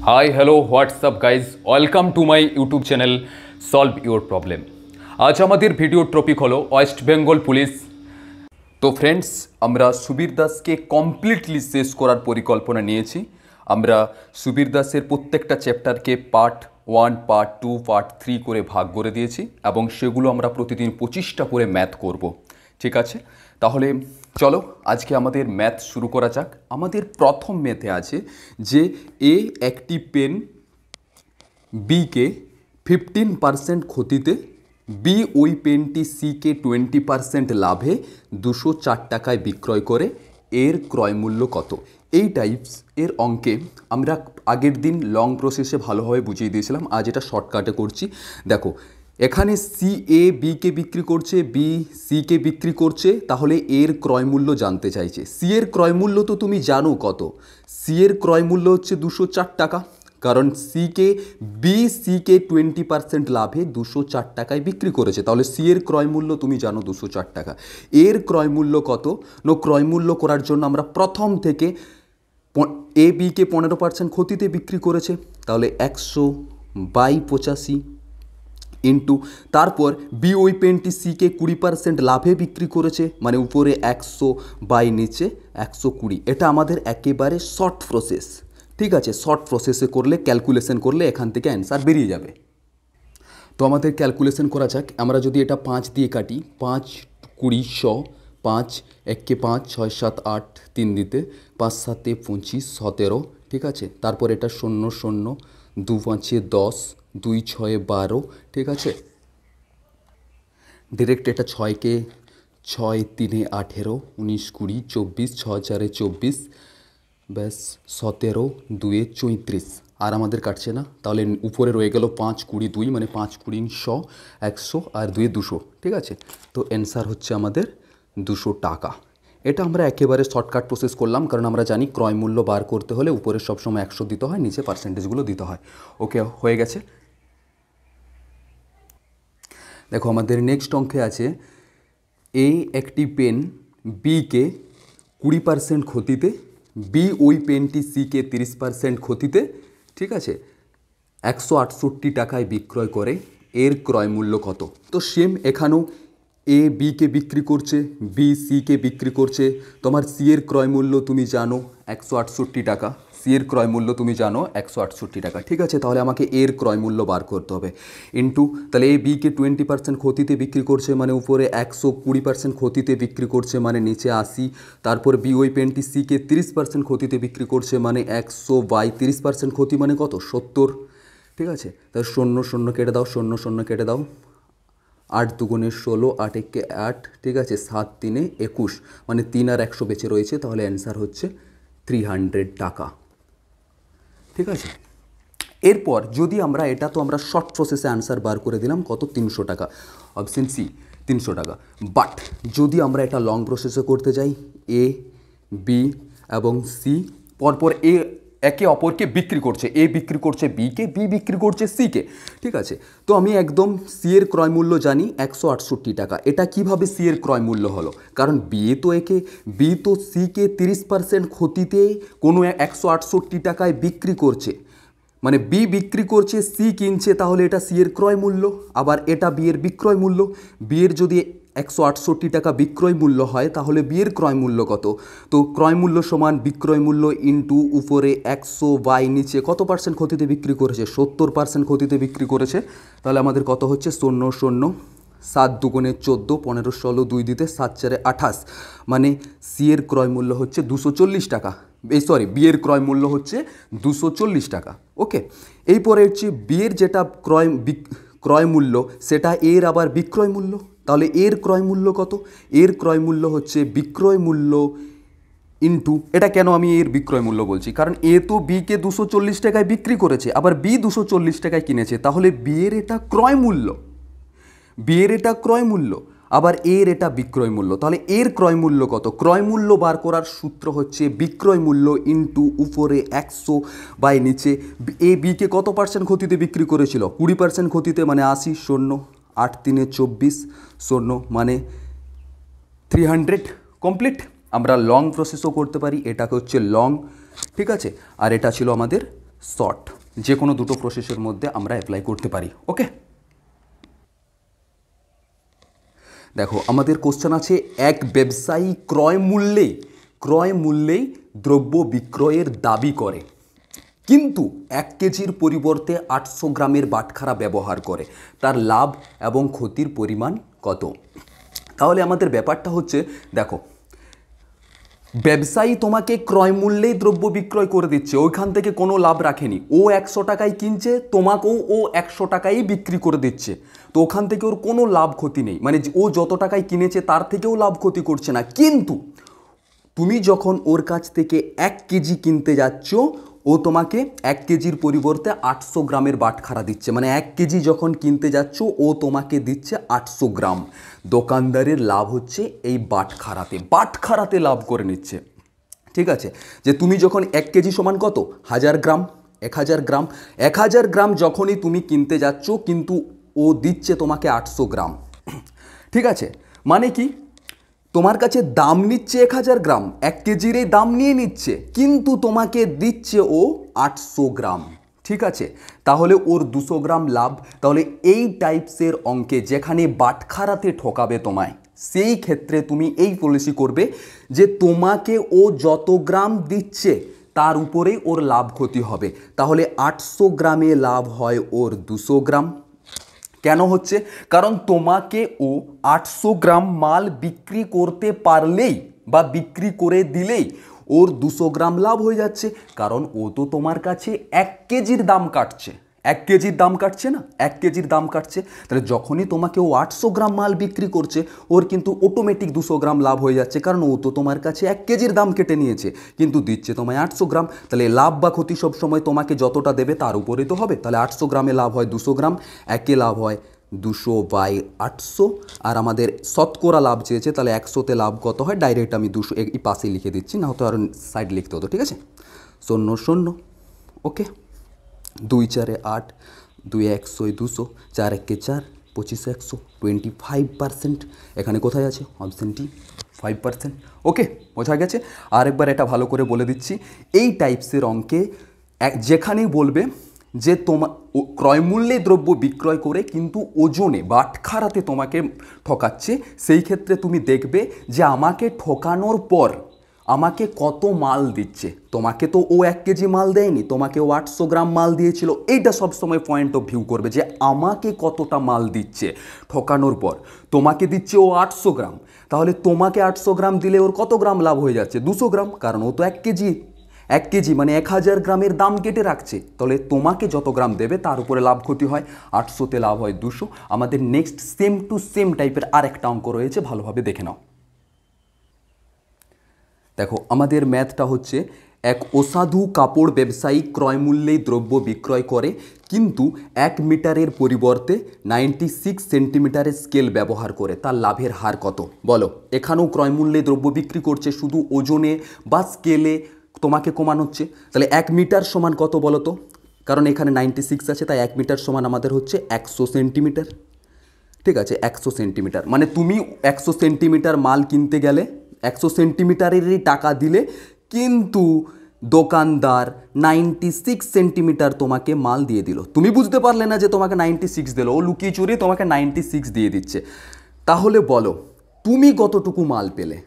Hi hello WhatsApp guys, welcome to my YouTube channel solve your problem. আজ আমাদের ভিডিওর topic হলো West Bengal police. তো ফ্রেন্ডস, আমরা সুবীর দাসকে কমপ্লিটলি শেষ করার পরিকল্পনা নিয়েছি। আমরা সুবীর দাসের প্রত্যেকটা চ্যাপ্টারকে পার্ট 1, পার্ট 2, পার্ট 3 করে ভাগ করে দিয়েছি এবং সেগুলো আমরা প্রতিদিন 25টা করে ম্যাথ করব। ঠিক আছে, তাহলে চলো আজকে আমাদের ম্যাথ শুরু করা যাক। আমাদের প্রথম ম্যাথে আছে যে এ একটি পেন বিকে 15% ক্ষতিতে, বি ওই পেনটি সিকে 20% লাভে 204 টাকায় বিক্রয় করে, এর ক্রয় মূল্য কত? এই টাইপস এর অঙ্কে আমরা আগের দিন লং প্রসেসে ভালোভাবে বুঝিয়ে দিয়েছিলাম, আজ এটা শর্টকাটে করছি। দেখো, এখানে সি এ বিকে বিক্রি করছে, বি সিকে বিক্রি করছে, তাহলে এর ক্রয় মূল্য জানতে চাইছে। সি এর ক্রয় মূল্য তো তুমি জানো কত, সি এর ক্রয় মূল্য হচ্ছে 204 টাকা, কারণ বি সিকে 20% লাভে 204 টাকায় বিক্রি করেছে, তাহলে সি এর ক্রয় মূল্য তুমি জানো 204 টাকা। এর ক্রয় মূল্য কত? ক্রয় মূল্য করার জন্য আমরা প্রথম থেকে এ বিকে 15% ক্ষতিতে বিক্রি করেছে, তাহলে 100/85 ইন্টু, তারপর বি ওই পেনটি সিকে 20% লাভে বিক্রি করেছে, মানে উপরে 100 বাই নিচে 120। এটা আমাদের একেবারে শর্ট প্রসেস। ঠিক আছে, শর্ট প্রসেসে করলে, ক্যালকুলেশন করলে এখান থেকে অ্যান্সার বেরিয়ে যাবে। তো আমাদের ক্যালকুলেশন করা যাক। আমরা যদি এটা 5 দিয়ে কাটি, 5 20 100, 5 1 5 6 7 8 3 দিতে, 5 7 25 17। ঠিক আছে, তারপর এটা 0 0, 2 5 10, 2 6 12। ঠিক আছে, ডিরেক্ট এটা 6কে 6 3 18, 19 20 24, 6 4 24, ব্যাস 17, 2 34। আর আমাদের কাটছে না, তাহলে উপরে রয়ে গেল 5 20 2, মানে 5 20 100, 100 আর 2 200। ঠিক আছে, তো অ্যান্সার হচ্ছে আমাদের 200 টাকা। এটা আমরা একেবারে শর্টকাট প্রসেস করলাম, কারণ আমরা জানি ক্রয় মূল্য বার করতে হলে উপরে সবসময় 100 দিতে হয়, নিচে পার্সেন্টেজগুলো দিতে হয়। ওকে, হয়ে গেছে। দেখো, আমাদের নেক্সট অঙ্কে আছে এ একটি পেন বিকে 20% ক্ষতিতে, বি ওই পেনটি সিকে 30% ক্ষতিতে, ঠিক আছে, 168 টাকায় বিক্রয় করে, এর ক্রয় মূল্য কত? তো সেম এখানেও এ বিকে বিক্রি করছে, বি সিকে বিক্রি করছে। তোমার সি এর ক্রয় মূল্য তুমি জানো 168 টাকা, সি এর ক্রয় মূল্য তুমি জানো 168 টাকা। ঠিক আছে, তাহলে আমাকে এর ক্রয় মূল্য বার করতে হবে ইন্টু, তাহলে এ বিকে 20% ক্ষতিতে বিক্রি করছে, মানে উপরে 120% ক্ষতিতে বিক্রি করছে, মানে নিচে 80। তারপর বি ওই পেনটি সিকে 30% ক্ষতিতে বিক্রি করছে, মানে 100/30% ক্ষতি, মানে কত? 70। ঠিক আছে, তাহলে 0 0 কেটে দাও, 0 0 কেটে দাও, 8 2 16, 8 1 8। ঠিক আছে, 7 3 21, মানে 3 আর 100 বেঁচে রয়েছে, তাহলে অ্যান্সার হচ্ছে 300 টাকা। ঠিক আছে, এরপর যদি আমরা, এটা তো আমরা শর্ট প্রসেসে অ্যান্সার বার করে দিলাম, কত? 300 টাকা, অপশন সি 300 টাকা। বাট যদি আমরা এটা লং প্রসেসে করতে যাই, এ বি এবং সি পরপর একে অপরকে বিক্রি করছে, এ বিক্রি করছে বিকে, বি বিক্রি করছে সিকে। ঠিক আছে, তো আমি একদম সি এর ক্রয় মূল্য জানি 168 টাকা। এটা কিভাবে সি এর ক্রয় মূল্য হলো? কারণ বি তো সিকে 30% ক্ষতিতে কোনো 168 টাকায় বিক্রি করছে, মানে বি বিক্রি করছে, সি কিনছে, তাহলে এটা সি এর ক্রয় মূল্য। আবার এটা বি এর বিক্রয় মূল্য। বি এর যদি 168 টাকা বিক্রয় মূল্য হয়, তাহলে বি এর ক্রয় মূল্য কত? তো ক্রয় মূল্য সমান বিক্রয় মূল্য ইন্টু উপরে 100 বাই নিচে কত পার্সেন্ট ক্ষতিতে বিক্রি করেছে? 70% ক্ষতিতে বিক্রি করেছে। তাহলে আমাদের কত হচ্ছে? 0 0, 7 2 14, 15 16, 2 দিতে 7 4 28, মানে সি এর ক্রয় মূল্য হচ্ছে 240 টাকা। বি এর ক্রয় মূল্য হচ্ছে 240 টাকা। ওকে, এরপরে হচ্ছে বি এর যেটা ক্রয় মূল্য, সেটা এর আবার বিক্রয় মূল্য। তাহলে এর ক্রয় মূল্য কত? এর ক্রয় মূল্য হচ্ছে বিক্রয় মূল্য ইন্টু, এটা কেন আমি এর বিক্রয় মূল্য বলছি? কারণ এ তো বিকে 240 টাকায় বিক্রি করেছে, আবার বি 240 টাকায় কিনেছে, তাহলে বি এর এটা ক্রয় মূল্য, বি এর এটা ক্রয় মূল্য, আবার এর এটা বিক্রয় মূল্য। তাহলে এর ক্রয় মূল্য কত? ক্রয় মূল্য বার করার সূত্র হচ্ছে বিক্রয় মূল্য ইন্টু উপরে 100 বাই নিচে এ বিকে কত পার্সেন্ট ক্ষতিতে বিক্রি করেছিল? 20% ক্ষতিতে, মানে 80, 0 8 3 24, 0 মানে 300 কমপ্লিট। আমরা লং প্রসেসও করতে পারি, এটাকে হচ্ছে লং। ঠিক আছে, আর এটা ছিল আমাদের শর্ট, যে কোনো দুটো প্রসেসের মধ্যে আমরা অ্যাপ্লাই করতে পারি। ওকে, দেখো আমাদের কোশ্চেন আছে, এক ব্যবসায়ী ক্রয় মূল্যেই দ্রব্য বিক্রয়ের দাবি করে, কিন্তু 1 কেজির পরিবর্তে 800 গ্রামের বাটখারা ব্যবহার করে, তার লাভ এবং ক্ষতির পরিমাণ কত? তাহলে আমাদের ব্যাপারটা হচ্ছে, দেখো ব্যবসায়ী তোমাকে ক্রয় মূল্যেই দ্রব্য বিক্রয় করে দিচ্ছে, ওইখান থেকে কোনো লাভ রাখেনি, ও 100 টাকায় কিনছে, তোমাকেও ও 100 টাকায় বিক্রি করে দিচ্ছে, তো ওখান থেকে ওর কোনো লাভ ক্ষতি নেই, মানে ও যত টাকায় কিনেছে তার থেকেও লাভ ক্ষতি করছে না। কিন্তু তুমি যখন ওর কাছ থেকে 1 কেজি কিনতে যাচ্ছ, ও তোমাকে 1 কেজির পরিবর্তে 800 গ্রামের বাটখারা দিচ্ছে, মানে 1 কেজি যখন কিনতে যাচ্ছ ও তোমাকে দিচ্ছে 800 গ্রাম। দোকানদারের লাভ হচ্ছে এই বাটখারাতে লাভ করে নিচ্ছে। ঠিক আছে, যে তুমি যখন 1 কেজি সমান কত, 1000 গ্রাম, 1000 গ্রাম যখনই তুমি কিনতে যাচ্ছ, কিন্তু ও দিচ্ছে তোমাকে 800 গ্রাম। ঠিক আছে, মানে কি, তোমার কাছে দাম নিচ্ছে 1000 গ্রাম, 1 কেজির এই দাম নিয়ে নিচ্ছে, কিন্তু তোমাকে দিচ্ছে ও 800 গ্রাম। ঠিক আছে, তাহলে ওর 200 গ্রাম লাভ। তাহলে এই টাইপসের অঙ্কে যেখানে বাটখারাতে ঠকাবে তোমায়, সেই ক্ষেত্রে তুমি এই পলিসি করবে যে তোমাকে ও যত গ্রাম দিচ্ছে তার উপরেই ওর লাভ ক্ষতি হবে। তাহলে 800 গ্রামে লাভ হয় ওর 200 গ্রাম। কেন হচ্ছে? কারণ তোমাকে ও 800 গ্রাম মাল বিক্রি করতে পারলেই বা বিক্রি করে দিলেই ওর 200 গ্রাম লাভ হয়ে যাচ্ছে, কারণ ও তো তোমার কাছে 1 কেজির দাম কাটছে, 1 কেজির দাম কাটছে না, 1 কেজির দাম কাটছে। তাহলে যখনই তোমাকে ও 800 গ্রাম মাল বিক্রি করছে, ওর কিন্তু অটোমেটিক 200 গ্রাম লাভ হয়ে যাচ্ছে, কারণ ও তো তোমার কাছে 1 কেজির দাম কেটে নিয়েছে, কিন্তু দিচ্ছে তোমায় 800 গ্রাম। তাহলে লাভ বা ক্ষতি সবসময় তোমাকে যতটা দেবে তার উপরে তো হবে। তাহলে 800 গ্রামে লাভ হয় 200 গ্রাম, একে লাভ হয় 200/800। আর আমাদের শতকরা লাভ চেয়েছে, তাহলে 100তে লাভ কত হয়, ডাইরেক্ট আমি 200 এই পাশে লিখে দিচ্ছি, না হতো আর সাইড লিখতে হতো। ঠিক আছে, 0 0। ওকে, 2 4 8, 2 100 200, 4 1 4, 25 100, 25%। এখানে কোথায় আছে অপশন ডি, 5%। ওকে, বোঝা গেছে। আরেকবার এটা ভালো করে বলে দিচ্ছি, এই টাইপসের অঙ্কে যেখানেই বলবে যে তোমার ক্রয় মূল্যে দ্রব্য বিক্রয় করে কিন্তু ওজনে বাটখারাতে তোমাকে ঠকাচ্ছে, সেই ক্ষেত্রে তুমি দেখবে যে আমাকে ঠকানোর পর আমাকে কত মাল দিচ্ছে। তোমাকে তো ও 1 কেজি মাল দেয়নি, তোমাকে ও 800 গ্রাম মাল দিয়েছিল। এইটা সবসময় পয়েন্ট অফ ভিউ করবে যে আমাকে কতটা মাল দিচ্ছে ঠকানোর পর। তোমাকে দিচ্ছে ও 800 গ্রাম, তাহলে তোমাকে 800 গ্রাম দিলে ওর কত গ্রাম লাভ হয়ে যাচ্ছে, 200 গ্রাম, কারণ ও তো 1 কেজি মানে 1000 গ্রামের দাম কেটে রাখছে। তাহলে তোমাকে যত গ্রাম দেবে তার উপরে লাভ ক্ষতি হয়, 800তে লাভ হয় 200। আমাদের নেক্সট সেম টু সেম টাইপের আর একটা অঙ্ক রয়েছে, ভালোভাবে দেখে নাও। দেখো আমাদের ম্যাথটা হচ্ছে, এক অসাধু কাপড় ব্যবসায়ী ক্রয় মূল্যেই দ্রব্য বিক্রয় করে, কিন্তু 1 মিটারের পরিবর্তে 96 সেন্টিমিটারের স্কেল ব্যবহার করে, তার লাভের হার কত? বলো। এখানেও ক্রয় মূল্যে দ্রব্য বিক্রি করছে, শুধু ওজনে বা স্কেলে তোমাকে কমানো হচ্ছে। তাহলে 1 মিটার সমান কত বলো তো? কারণ এখানে 96 আছে, তাই 1 মিটার সমান আমাদের হচ্ছে 100 সেন্টিমিটার। ঠিক আছে, 100 সেন্টিমিটার, মানে তুমি 100 সেন্টিমিটার মাল কিনতে গেলে 100 সেন্টিমিটারেরই টাকা দিলে, কিন্তু দোকানদার 96 সেন্টিমিটার তোমাকে মাল দিয়ে দিল। তুমি বুঝতে পারলে না যে তোমাকে 96 দিল, ও লুকিয়ে চুরিয়ে তোমাকে 96 দিয়ে দিচ্ছে। তাহলে বলো তুমি কতটুকু মাল পেলে?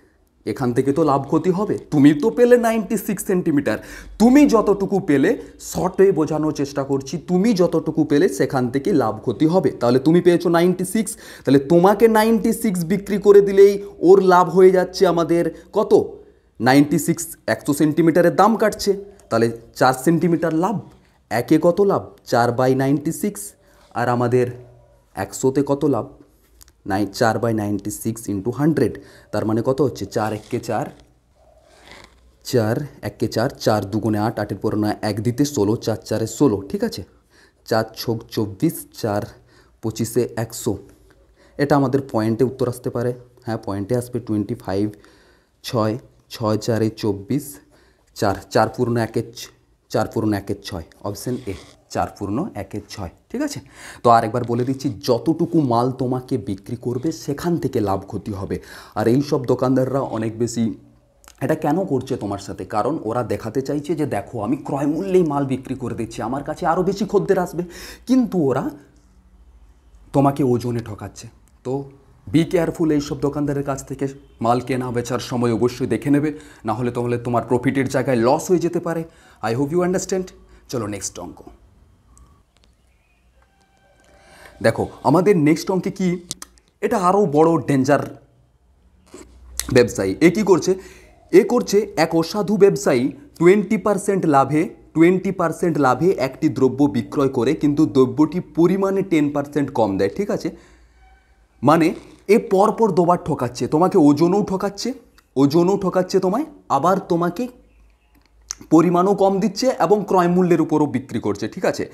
এখান থেকে তো লাভ ক্ষতি হবে। তুমি তো পেলে 96 সেন্টিমিটার, তুমি যতটুকু পেলে, শর্টে বোঝানোর চেষ্টা করছি, তুমি যতটুকু পেলে সেখান থেকে লাভ ক্ষতি হবে। তাহলে তুমি পেয়েছো 96, তাহলে তোমাকে 96 বিক্রি করে দিলেই ওর লাভ হয়ে যাচ্ছে আমাদের কত, 96। 100 সেন্টিমিটারের দাম কাটছে, তাহলে 4 সেন্টিমিটার লাভ। একে কত লাভ, 4/96। আর আমাদের 100তে কত লাভ, 4/96 × 100, তার মানে কত হচ্ছে, 4 1 4, 4 1 4, 4 2 8, 8 পর 9 1 দিতে 16, 4 4 16। ঠিক আছে, 4 6 24, 4 25 100। এটা আমাদের পয়েন্টে উত্তর আসতে পারে, হ্যাঁ পয়েন্টে আসবে। 25 6 6 4 24, 4 4 পূর্ণ 1 4 পূর্ণ 1 6, অপশন এ 4 পূর্ণ 1 6। ঠিক আছে, তো আরেকবার বলে দিচ্ছি, যতটুকু মাল তোমাকে বিক্রি করবে সেখান থেকে লাভ ক্ষতি হবে। আর এই সব দোকানদাররা অনেক বেশি এটা কেন করছে তোমার সাথে? কারণ ওরা দেখাতে চাইছে যে দেখো আমি ক্রয় মূল্যেই মাল বিক্রি করে দিচ্ছি, আমার কাছে আরও বেশি খদ্দের আসবে, কিন্তু ওরা তোমাকে ওজনে ঠকাচ্ছে। তো বি কেয়ারফুল এইসব দোকানদারের কাছ থেকে মাল কেনা বেচার সময় অবশ্যই দেখে নেবে, না হলে তোমার প্রফিটের জায়গায় লস হয়ে যেতে পারে। I hope you understand. চলো নেক্সট অঙ্ক দেখো। আমাদের নেক্সট অঙ্কে কি, এটা আরও বড় ডেঞ্জার ব্যবসায়ী। এ কী করছে? এ করছে এক অসাধু ব্যবসায়ী 20% লাভে একটি দ্রব্য বিক্রয় করে, কিন্তু দ্রব্যটি পরিমাণে 10% কম দেয়। ঠিক আছে, মানে এ পরপর দুবার ঠকাচ্ছে, তোমাকে ওজনও ঠকাচ্ছে তোমায়, আবার তোমাকে পরিমাণও কম দিচ্ছে এবং ক্রয় মূল্যের উপরও বিক্রি করছে। ঠিক আছে,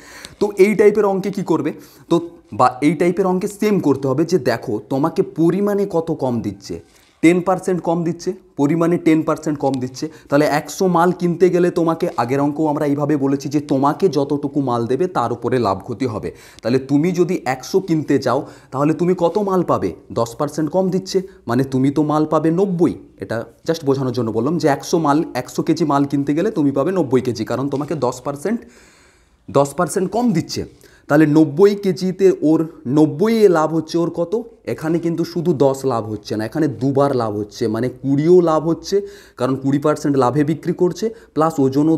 তো এই টাইপের অঙ্কে কি করবে? তো বা এই টাইপের অঙ্কে সেম করতে হবে যে দেখো তোমাকে পরিমাণে কত কম দিচ্ছে, 10% কম দিচ্ছে, পরিমাণে 10% কম দিচ্ছে। তাহলে 100 মাল কিনতে গেলে তোমাকে, আগের অঙ্কও আমরা এইভাবে বলেছি যে তোমাকে যতটুকু মাল দেবে তার উপরে লাভ ক্ষতি হবে। তাহলে তুমি যদি 100 কিনতে যাও তাহলে তুমি কত মাল পাবে? 10% কম দিচ্ছে, মানে তুমি তো মাল পাবে 90। এটা জাস্ট বোঝানোর জন্য বললাম যে 100 কেজি মাল কিনতে গেলে তুমি পাবে 90 কেজি, কারণ তোমাকে 10% কম দিচ্ছে। তাহলে 90 কেজিতে ওর 90 লাভ হচ্ছে ওর কত? এখানে কিন্তু শুধু 10 লাভ হচ্ছে না, এখানে দুবার লাভ হচ্ছে, মানে 20ও লাভ হচ্ছে, কারণ 20% লাভে বিক্রি করছে, প্লাস ওজনও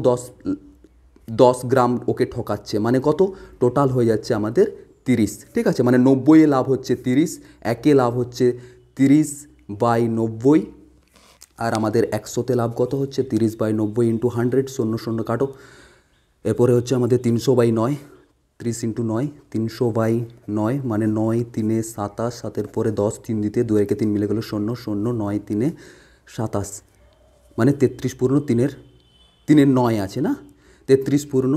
10 গ্রাম ওকে ঠকাচ্ছে, মানে কত? টোটাল হয়ে যাচ্ছে আমাদের 30। ঠিক আছে, মানে 90 লাভ হচ্ছে 30, একে লাভ হচ্ছে 30/90, আর আমাদের 100তে লাভ কত হচ্ছে? 30/90 × 100, 0 কাটো। এরপরে হচ্ছে আমাদের 300/9, 30 × 9, 300/9, মানে 9 3 27, 7-এর পরে 10, 3 দিতে 2 একে 3 মিলে গেল 0, 0 9 3 27, মানে 33 পূর্ণ 3-এর 9 আছে না, 33 পূর্ণ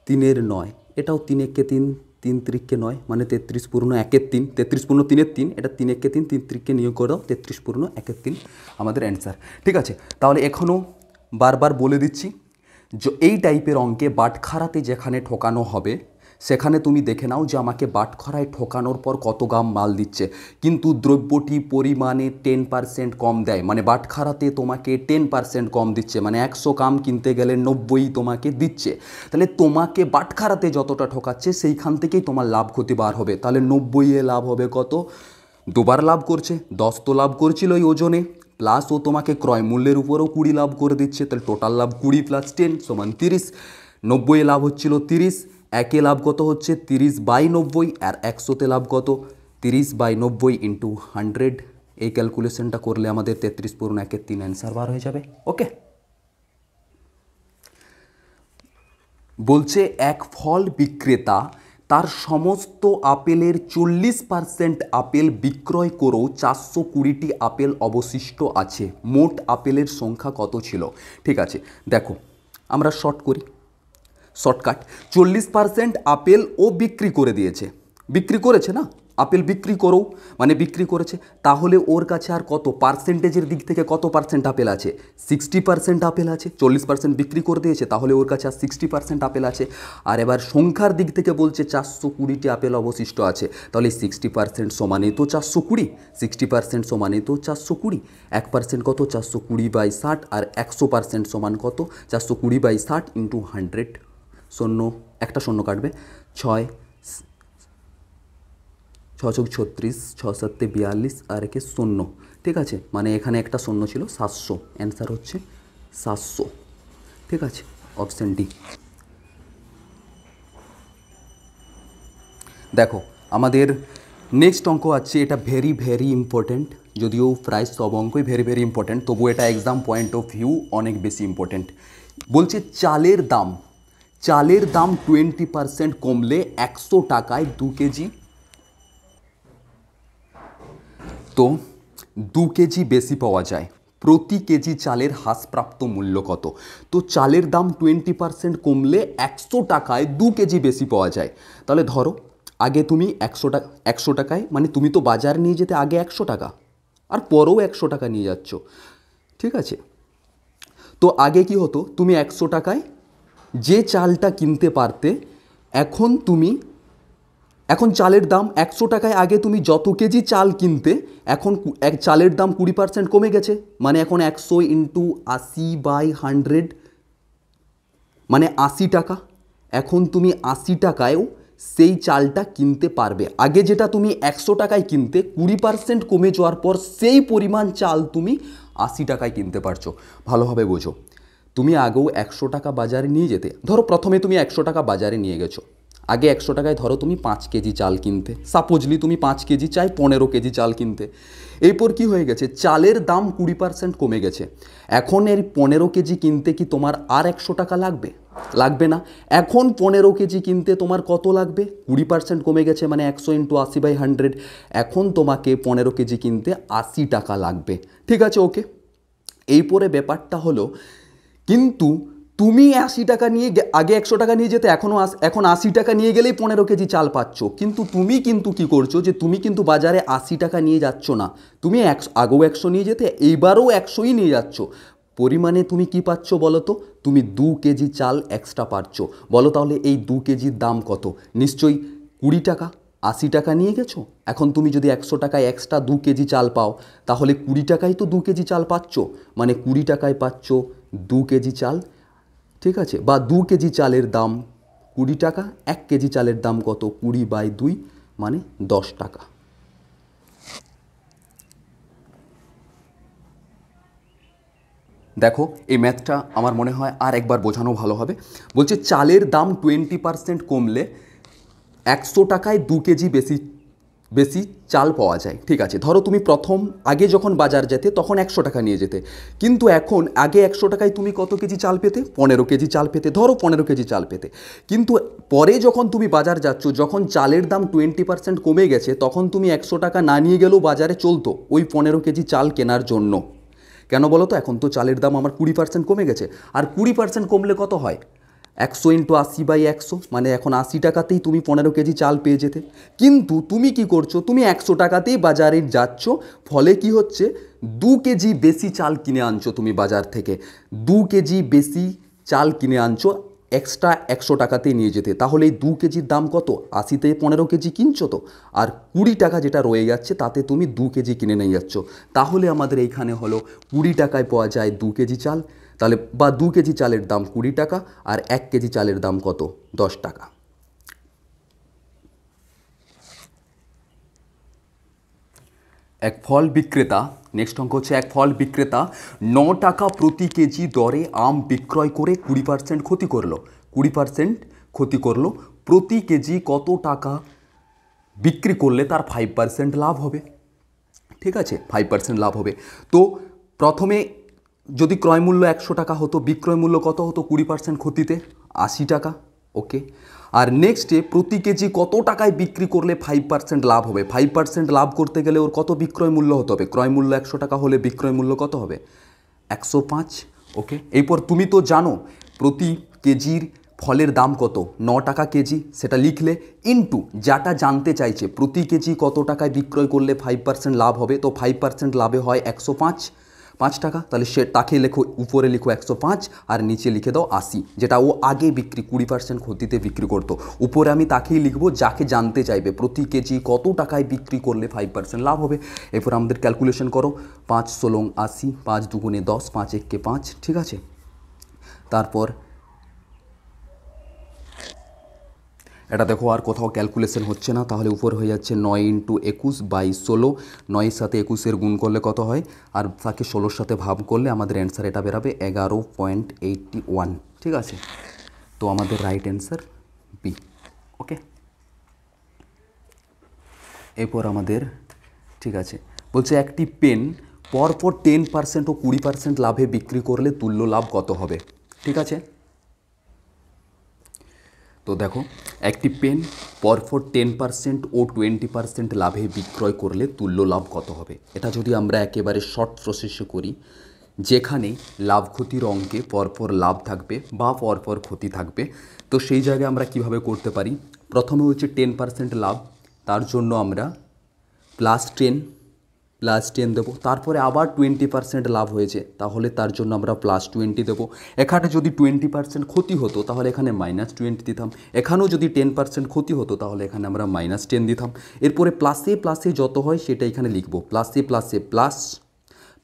3-এর 9, এটাও 3 একে 3, 3 3-কে 9, মানে 33 পূর্ণ 1-এর 3, 33 পূর্ণ 3-এর 3, এটা 3 একে 3, 3 3-কে নিয়োগ করে দাও, 33 পূর্ণ 1-এর 3 আমাদের অ্যান্সার। ঠিক আছে, তাহলে এখনও বারবার বলে দিচ্ছি, এই টাইপের অঙ্কে বাটখারাতে যেখানে ঠকানো হবে সেখানে তুমি দেখে নাও যে আমাকে বাটখারায় ঠকানোর পর কত গ্রাম মাল দিচ্ছে, কিন্তু দ্রব্যটি পরিমাণে 10% কম দেয়, মানে বাটখারাতে তোমাকে 10% কম দিচ্ছে, মানে 100 গ্রাম কিনতে গেলে 90 তোমাকে দিচ্ছে। তাহলে তোমাকে বাটখারাতে যতটা ঠকাচ্ছে সেইখান থেকেই তোমার লাভ ক্ষতি বার হবে। তাহলে 90-এ লাভ হবে কত? দুবার লাভ করছে, 10 তো লাভ করছিল ওই ওজনে, প্লাস ও তোমাকে ক্রয় মূল্যের উপরও 20 লাভ করে দিচ্ছে, তাহলে টোটাল লাভ 20 + 10 = 30। 90-এ লাভ হচ্ছিল 30, একে লাভ কত হচ্ছে? 30/90, আর 100তে লাভ কত? 30/90 × 100। এই ক্যালকুলেশনটা করলে আমাদের 33 পূর্ণ 1-এর 3 অ্যান্সার বার হয়ে যাবে। ওকে, বলছে এক ফল বিক্রেতা তার সমস্ত আপেলের 40% আপেল বিক্রয় করেও 420টি আপেল অবশিষ্ট আছে, মোট আপেলের সংখ্যা কত ছিল? ঠিক আছে, দেখো আমরা শর্টকাট। 40% আপেল ও বিক্রি করে দিয়েছে, বিক্রি করেছে না, আপেল বিক্রি করো মানে বিক্রি করেছে, তাহলে ওর কাছে আর কত পার্সেন্টেজের দিক থেকে কত পার্সেন্ট আপেল আছে? 60% আপেল আছে। 40% বিক্রি করে দিয়েছে, তাহলে ওর কাছে আর 60% আপেল আছে। আর এবার সংখ্যার দিক থেকে বলছে 420টি আপেল অবশিষ্ট আছে, তাহলে 60% সমানেই তো 420, 60% সমানেই তো 420, 1% কত? 420/60, আর 100% সমান কত? 420/60 × 100, শূন্য একটা শূন্য কাটবে, 6 6 × 36, 6 × 7 = 42, আর একে 0। ঠিক আছে, মানে এখানে একটা শূন্য ছিল, 700, অ্যান্সার হচ্ছে 700। ঠিক আছে, অপশান ডি। দেখো আমাদের নেক্সট অঙ্ক আছে, এটা ভেরি ইম্পর্ট্যান্ট, যদিও প্রায় সব অঙ্কই ভেরি ইম্পর্ট্যান্ট, তবু এটা এক্সাম পয়েন্ট অফ ভিউ অনেক বেশি ইম্পর্ট্যান্ট। বলছে চালের দাম 20% কমলে 100 টাকায় 2 কেজি, তো 2 কেজি বেশি পাওয়া যায়, প্রতি কেজি চালের হ্রাসপ্রাপ্ত মূল্য কত? তো চালের দাম 20% কমলে 100 টাকায় 2 কেজি বেশি পাওয়া যায়। তাহলে ধরো আগে তুমি 100 টাকায়, মানে তুমি তো বাজার নিয়ে যেতে আগে 100 টাকা, আর পরেও 100 টাকা নিয়ে যাচ্ছ। ঠিক আছে, তো আগে কি হতো, তুমি 100 টাকায় যে চালটা কিনতে পারতে, এখন তুমি এখন চালের দাম 100 টাকায় আগে তুমি যত কেজি চাল কিনতে, এখন এক চালের দাম 20% কমে গেছে, মানে এখন 100 ইন্টু 80/100 মানে 80 টাকা। এখন তুমি 80 টাকায়ও সেই চালটা কিনতে পারবে। আগে যেটা তুমি 100 টাকায় কিনতে, 20% কমে যাওয়ার পর সেই পরিমাণ চাল তুমি 80 টাকায় কিনতে পারছো। ভালোভাবে বোঝো, তুমি আগেও 100 টাকা বাজারে নিয়ে যেতে, ধরো প্রথমে তুমি 100 টাকা বাজারে নিয়ে গেছো, আগে 100 টাকায় ধরো তুমি 5 কেজি চাল কিনতে, সাপোজলি তুমি 5 কেজি চাই 15 কেজি চাল কিনতে। এরপর কি হয়ে গেছে, চালের দাম 20% কমে গেছে, এখন এর 15 কেজি কিনতে কি তোমার আর 100 টাকা লাগবে? লাগবে না। এখন 15 কেজি কিনতে তোমার কত লাগবে? 20% কমে গেছে, মানে 100 ইন্টু 80/100, এখন তোমাকে 15 কেজি কিনতে 80 টাকা লাগবে। ঠিক আছে, ওকে। এই পরে ব্যাপারটা হলো, কিন্তু তুমি 80 টাকা নিয়ে আগে 100 টাকা নিয়ে যেতে, এখন 80 টাকা নিয়ে গেলেই 15 কেজি চাল পাচ্ছ। কিন্তু তুমি কি করছো, যে তুমি কিন্তু বাজারে 80 টাকা নিয়ে যাচ্ছ না, তুমি আগেও 100 নিয়ে যেতে, এইবারও 100ই নিয়ে যাচ্ছ। পরিমাণে তুমি কি পাচ্ছ বলো তো? তুমি 2 কেজি চাল এক্সট্রা পাচ্ছ। বলো তাহলে এই 2 কেজির দাম কত? নিশ্চয়ই 20 টাকা। 80 টাকা নিয়ে গেছো, এখন তুমি যদি 100 টাকায় এক্সট্রা 2 কেজি চাল পাও, তাহলে 20 টাকায় তো 2 কেজি চাল পাচ্ছ, মানে 20 টাকায় পাচ্ছ 2 কেজি চাল। ঠিক আছে, বা 2 কেজি চালের দাম 20 টাকা, 1 কেজি চালের দাম কত? 20/2 মানে 10 টাকা। দেখো, এই ম্যাথটা আমার মনে হয় আর একবার বোঝানো ভালো হবে। বলছে চালের দাম 20% কমলে 100 টাকায় 2 কেজি বেশি চাল পাওয়া যায়। ঠিক আছে, ধরো তুমি আগে যখন বাজার যেতে তখন 100 টাকা নিয়ে যেতে, কিন্তু এখন আগে 100 টাকায় তুমি কত কেজি চাল পেতে? 15 কেজি চাল পেতে, ধরো 15 কেজি চাল পেতে। কিন্তু পরে যখন তুমি বাজার যাচ্ছ, যখন চালের দাম 20% কমে গেছে, তখন তুমি 100 টাকা না নিয়ে গেলেও বাজারে চলতো ওই 15 কেজি চাল কেনার জন্য। কেন বলো তো? এখন তো চালের দাম আমার 20% কমে গেছে, আর 20% কমলে কত হয়? 100 ইন্টু 80/100, মানে এখন 80 টাকাতেই তুমি 15 কেজি চাল পেয়ে যেতে। কিন্তু তুমি কি করছো, তুমি 100 টাকাতেই বাজারে যাচ্ছ, ফলে কি হচ্ছে, 2 কেজি বেশি চাল কিনে আনছো তুমি বাজার থেকে। 2 কেজি বেশি চাল কিনে আনছো এক্সট্রা 100 টাকাতেই নিয়ে যেতে। তাহলে এই 2 কেজির দাম কত? 80তে 15 কেজি কিনছো তো, আর 20 টাকা যেটা রয়ে যাচ্ছে তাতে তুমি 2 কেজি কিনে নিয়ে যাচ্ছ। তাহলে আমাদের এইখানে হলো 20 টাকায় পাওয়া যায় 2 কেজি চাল। তাহলে বা 2 কেজি চালের দাম 20 টাকা, আর 1 কেজি চালের দাম কত? 10 টাকা। এক ফল বিক্রেতা, নেক্সট অঙ্ক হচ্ছে, এক ফল বিক্রেতা 9 টাকা প্রতি কেজি দরে আম বিক্রয় করে 20% ক্ষতি করলো। 20% ক্ষতি করলো, প্রতি কেজি কত টাকা বিক্রি করলে তার 5% লাভ হবে? ঠিক আছে, 5% লাভ হবে। তো প্রথমে যদি ক্রয় মূল্য 100 টাকা হতো, বিক্রয় মূল্য কত হতো 20% ক্ষতিতে? 80 টাকা। ওকে, আর নেক্সটে প্রতি কেজি কত টাকায় বিক্রি করলে 5% লাভ হবে? 5% লাভ করতে গেলে ওর কত বিক্রয় মূল্য হতে হবে? ক্রয় মূল্য 100 টাকা হলে বিক্রয় মূল্য কত হবে? 105। ওকে, এরপর তুমি তো জানো প্রতি কেজির ফলের দাম কত? 9 টাকা কেজি, সেটা লিখলে ইন্টু যাটা জানতে চাইছে প্রতি কেজি কত টাকায় বিক্রয় করলে 5% লাভ হবে, তো 5% লাভে হয় 105 টাকা। তাহলে সে তাকে লেখো, উপরে লিখো 105 আর নিচে লিখে দাও 80, যেটা ও আগে 20% ক্ষতিতে বিক্রি করতো। উপরে আমি তাকেই লিখবো যাকে জানতে চাইবে প্রতি কেজি কত টাকায় বিক্রি করলে 5% লাভ হবে। এরপর আমাদের ক্যালকুলেশন করো, 5 ষোলং 80, 5 দুগুণে 10, 5 একে 5। ঠিক আছে, তারপর এটা দেখো আর কোথাও ক্যালকুলেশন হচ্ছে না, তাহলে উপর হয়ে যাচ্ছে 9 ইন্টু 21/16। 9-এর সাথে 21-এর গুণ করলে কত হয়, আর তাকে 16-র সাথে ভাগ করলে আমাদের অ্যান্সার এটা বেরাবে 11.81। ঠিক আছে, তো আমাদের রাইট অ্যান্সার বি। ওকে, এরপর আমাদের, ঠিক আছে, বলছে একটি পেন পরপর 10% ও 20% লাভে বিক্রি করলে তুল্য লাভ কত হবে? ঠিক আছে, তো দেখো, একটি পেন পরপর 10% ও 20% লাভে বিক্রয় করলে তুল্য লাভ কত হবে? এটা যদি আমরা একেবারে শর্ট প্রসেসে করি, যেখানে লাভ ক্ষতির অঙ্কে পরপর লাভ থাকবে বা পরপর ক্ষতি থাকবে, তো সেই জায়গায় আমরা কিভাবে করতে পারি? প্রথমে হচ্ছে 10% লাভ, তার জন্য আমরা +10 +10 দেবো। তারপরে আবার 20% লাভ হয়েছে, তাহলে তার জন্য আমরা +20 দেবো। এখানে যদি 20% ক্ষতি হতো তাহলে এখানে -20 দিতাম। এখানেও যদি 10% ক্ষতি হতো তাহলে এখানে আমরা -10 দিতাম। এরপরে প্লাসে প্লাসে যত হয় সেটা এখানে লিখবো, প্লাসে প্লাসে প্লাস,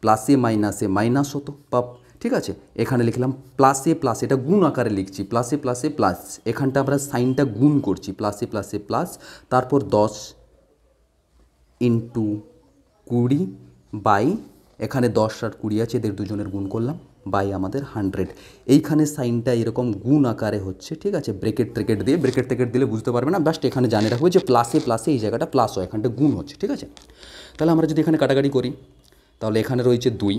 প্লাসে মাইনাসে মাইনাস হতো বা, ঠিক আছে। এখানে লিখলাম প্লাসে প্লাস, এটা গুণ আকারে লিখছি, প্লাসে প্লাসে প্লাস, এখানটা আমরা সাইনটা গুণ করছি, প্লাসে প্লাসে প্লাস, তারপর 10 × 20 বাই, এখানে 10 আর 20 আছে, এদের দুজনের গুণ করলাম, বাই আমাদের 100। এইখানে সাইনটা এরকম গুণ আকারে হচ্ছে, ঠিক আছে। ব্রেকেট ট্রেকেট দিয়ে, ব্রেকেট ট্রেকেট দিলে বুঝতে পারবে না, জাস্ট এখানে জানে রাখবে যে প্লাসে প্লাসে এই জায়গাটা প্লাস হয়, এখানটা গুণ হচ্ছে, ঠিক আছে। তাহলে আমরা যদি এখানে কাটাকাটি করি তাহলে এখানে রয়েছে 2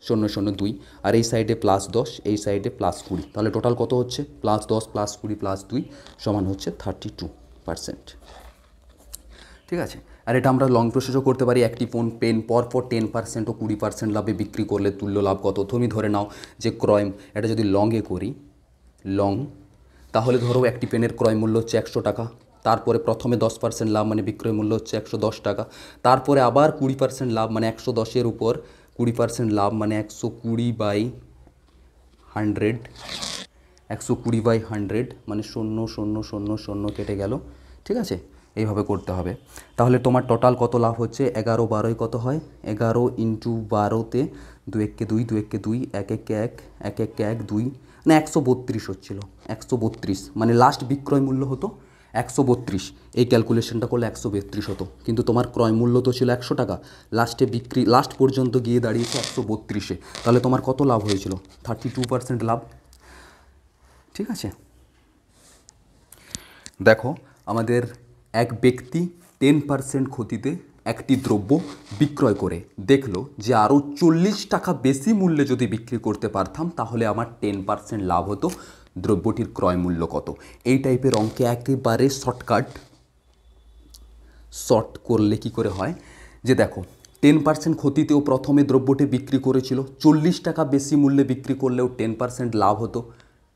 0 0 2, আর এই সাইডে +10, এই সাইডে +20, তাহলে টোটাল কত হচ্ছে, +10 +20 +2 সমান হচ্ছে 32%, ঠিক আছে। আর এটা আমরা লং প্রসেসও করতে পারি। একটি পেন পরপর 10% ও 20% লাভে বিক্রি করলে তুল্য লাভ কত। তুমি ধরে নাও যে ক্রয়, এটা যদি লংয়ে করি, লং, তাহলে ধরো একটি পেনের ক্রয় মূল্য হচ্ছে 100 টাকা, তারপরে প্রথমে 10% লাভ মানে বিক্রয় মূল্য হচ্ছে 110 টাকা, তারপরে আবার 20% লাভ মানে 110-এর উপর 20% লাভ মানে 120/100, 120/100 মানে 0 0 0 0 কেটে গেল, ঠিক আছে। এইভাবে করতে হবে। তাহলে তোমার টোটাল কত লাভ হচ্ছে, 11 12 কত হয়, 11 × 12-তে 2 1 2 2 1 2 1 1 1 1 1 1 2, না 132 হচ্ছিল, 132 মানে লাস্ট বিক্রয় মূল্য হতো 132, এই ক্যালকুলেশনটা করলে 132 হতো, কিন্তু তোমার ক্রয় মূল্য তো ছিল 100 টাকা, লাস্ট পর্যন্ত গিয়ে দাঁড়িয়েছে 132-এ, তাহলে তোমার কত লাভ হয়েছিল, 32% লাভ, ঠিক আছে। দেখো আমাদের এক ব্যক্তি 10% ক্ষতিতে একটি দ্রব্য বিক্রয় করে দেখলো যে আরও 40 টাকা বেশি মূল্যে যদি বিক্রি করতে পারতাম তাহলে আমার 10% লাভ হতো। দ্রব্যটির ক্রয় মূল্য কত। এই টাইপের অঙ্কে একেবারে শর্ট করলে কি করে হয়, যে দেখো 10% ক্ষতিতেও প্রথমে দ্রব্যটি বিক্রি করেছিল, 40 টাকা বেশি মূল্যে বিক্রি করলেও 10% লাভ হতো,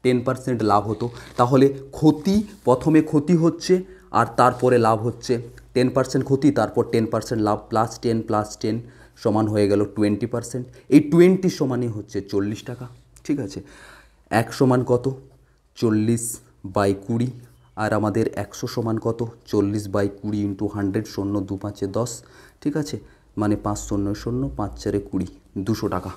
10% লাভ হতো। তাহলে ক্ষতি, প্রথমে ক্ষতি হচ্ছে আর তারপরে লাভ হচ্ছে, 10% ক্ষতি তারপর 10% লাভ, +10 +10 সমান হয়ে গেল 20%। এই 20 সমানই হচ্ছে 40 টাকা, ঠিক আছে। 1 সমান কত, 40/20, আর আমাদের 100 সমান কত, 40/20 × 100, 0 2 5 10, ঠিক আছে, মানে 5 0 0 5 4 20, 200 টাকা।